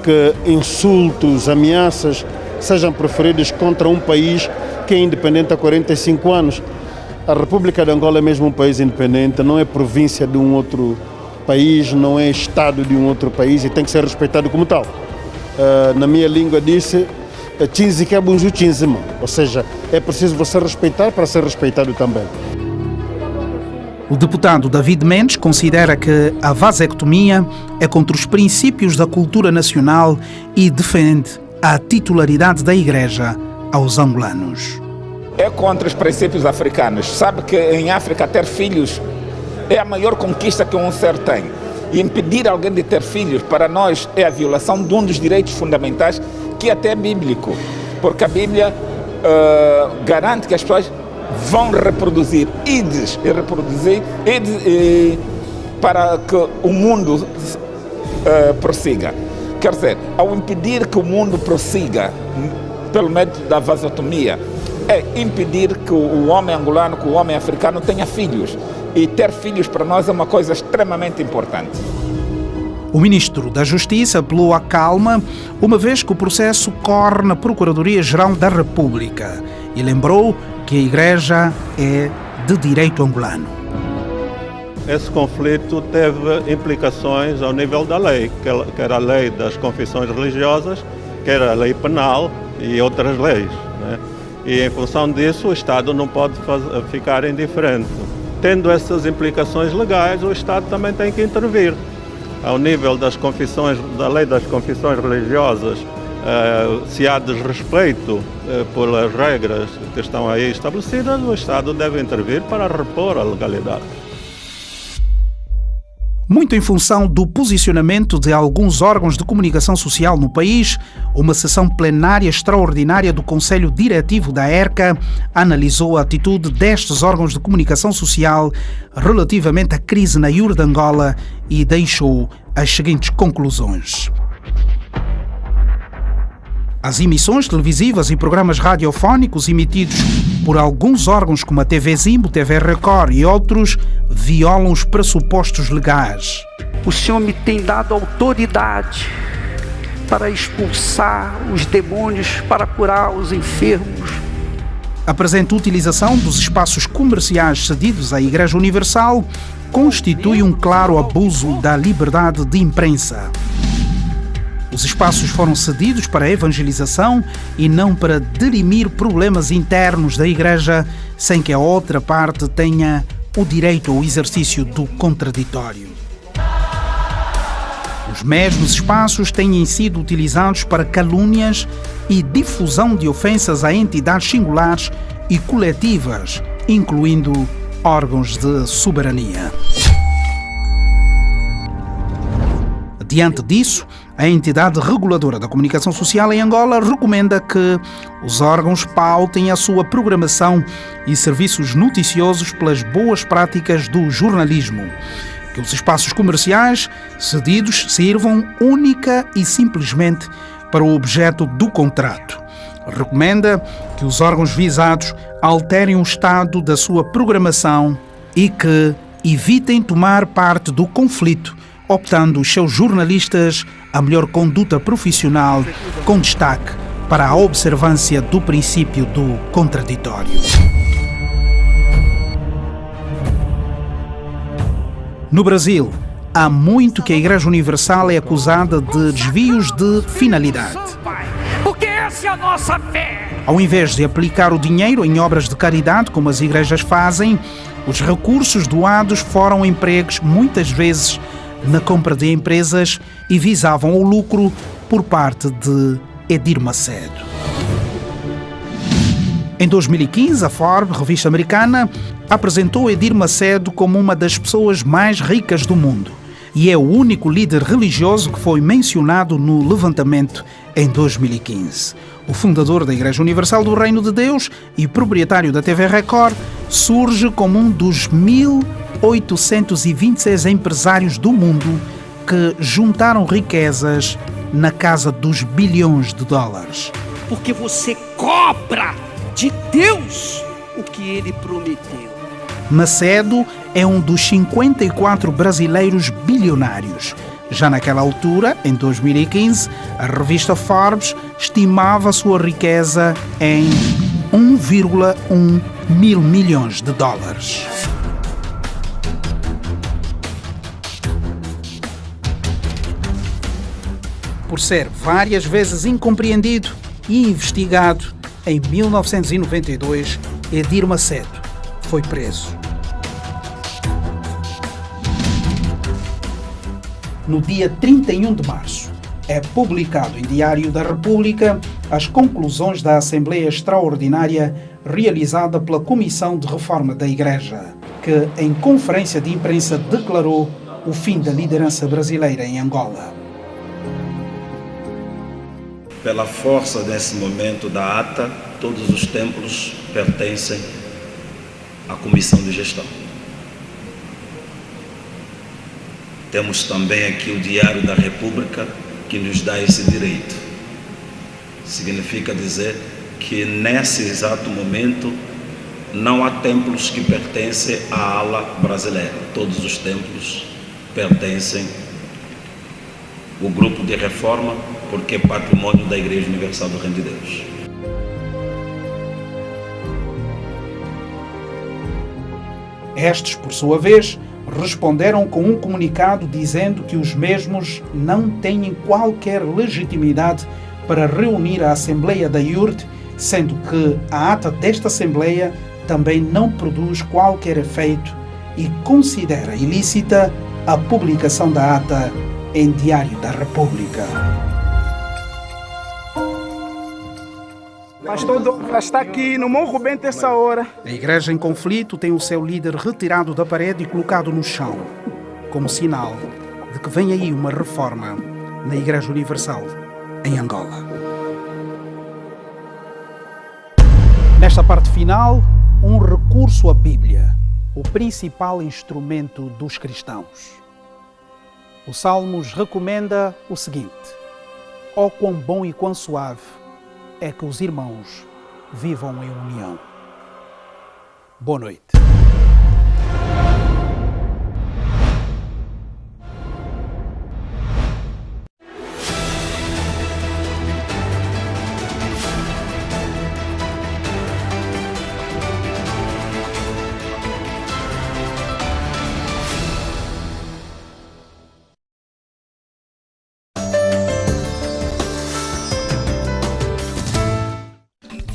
que insultos, ameaças sejam proferidos contra um país que é independente há 45 anos. A República de Angola é mesmo um país independente, não é província de um outro país, não é Estado de um outro país e tem que ser respeitado como tal. Na minha língua disse, ou seja, é preciso você respeitar para ser respeitado também. O deputado David Mendes considera que a vasectomia é contra os princípios da cultura nacional e defende a titularidade da Igreja aos angolanos. É contra os princípios africanos. Sabe que em África ter filhos é a maior conquista que um ser tem. E impedir alguém de ter filhos, para nós, é a violação de um dos direitos fundamentais, que até é bíblico. Porque a Bíblia garante que as pessoas vão reproduzir, ides e reproduzir, para que o mundo prossiga. Quer dizer, ao impedir que o mundo prossiga pelo método da vasotomia, é impedir que o homem angolano, que o homem africano tenha filhos. E ter filhos para nós é uma coisa extremamente importante. O ministro da Justiça apelou à calma, uma vez que o processo corre na Procuradoria-Geral da República, e lembrou que a Igreja é de direito angolano. Esse conflito teve implicações ao nível da lei, que era a lei das confissões religiosas, que era a lei penal e outras leis, né? E em função disso o Estado não pode ficar indiferente. Tendo essas implicações legais, o Estado também tem que intervir. Ao nível das confissões, da lei das confissões religiosas, se há desrespeito pelas regras que estão aí estabelecidas, o Estado deve intervir para repor a legalidade. Muito em função do posicionamento de alguns órgãos de comunicação social no país, uma sessão plenária extraordinária do Conselho Diretivo da ERCA analisou a atitude destes órgãos de comunicação social relativamente à crise na IURD Angola e deixou as seguintes conclusões. As emissões televisivas e programas radiofónicos emitidos por alguns órgãos como a TV Zimbo, TV Record e outros violam os pressupostos legais. O Senhor me tem dado autoridade para expulsar os demônios, para curar os enfermos. A presente utilização dos espaços comerciais cedidos à Igreja Universal constitui um claro abuso da liberdade de imprensa. Os espaços foram cedidos para a evangelização e não para dirimir problemas internos da Igreja, sem que a outra parte tenha o direito ao exercício do contraditório. Os mesmos espaços têm sido utilizados para calúnias e difusão de ofensas a entidades singulares e coletivas, incluindo órgãos de soberania. Diante disso, a entidade reguladora da comunicação social em Angola recomenda que os órgãos pautem a sua programação e serviços noticiosos pelas boas práticas do jornalismo, que os espaços comerciais cedidos sirvam única e simplesmente para o objeto do contrato. Recomenda que os órgãos visados alterem o estado da sua programação e que evitem tomar parte do conflito, optando os seus jornalistas a melhor conduta profissional, com destaque para a observância do princípio do contraditório. No Brasil, há muito que a Igreja Universal é acusada de desvios de finalidade. Porque essa é a nossa fé. Ao invés de aplicar o dinheiro em obras de caridade, como as igrejas fazem, Os recursos doados foram empregos muitas vezes na compra de empresas e visavam o lucro por parte de Edir Macedo. Em 2015, a Forbes, revista americana, apresentou Edir Macedo como uma das pessoas mais ricas do mundo e é o único líder religioso que foi mencionado no levantamento em 2015. O fundador da Igreja Universal do Reino de Deus e proprietário da TV Record surge como um dos 1.826 empresários do mundo que juntaram riquezas na casa dos bilhões de dólares. Porque você cobra de Deus o que ele prometeu. Macedo é um dos 54 brasileiros bilionários. Já naquela altura, em 2015, a revista Forbes estimava sua riqueza em 1,1 mil milhões de dólares. Por ser várias vezes incompreendido e investigado, em 1992, Edir Macedo foi preso. No dia 31 de março, é publicado em Diário da República as conclusões da Assembleia Extraordinária realizada pela Comissão de Reforma da Igreja, que, em conferência de imprensa, declarou o fim da liderança brasileira em Angola. Pela força desse momento da ata, todos os templos pertencem à Comissão de Gestão. Temos também aqui o Diário da República, que nos dá esse direito. Significa dizer que nesse exato momento não há templos que pertencem à ala brasileira. Todos os templos pertencem ao grupo de reforma, porque é patrimônio da Igreja Universal do Reino de Deus. Estes, por sua vez, responderam com um comunicado dizendo que os mesmos não têm qualquer legitimidade para reunir a Assembleia da IURD, sendo que a ata desta Assembleia também não produz qualquer efeito e considera ilícita a publicação da ata em Diário da República. Pastor Douglas está aqui no Morro Bento essa hora. A igreja em conflito tem o seu líder retirado da parede e colocado no chão, como sinal de que vem aí uma reforma na Igreja Universal em Angola. Nesta parte final, um recurso à Bíblia, o principal instrumento dos cristãos. O Salmos recomenda o seguinte: ó quão bom e quão suave é que os irmãos vivam em união. Boa noite.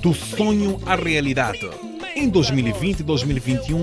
Do sonho à realidade. Em 2020 e 2021,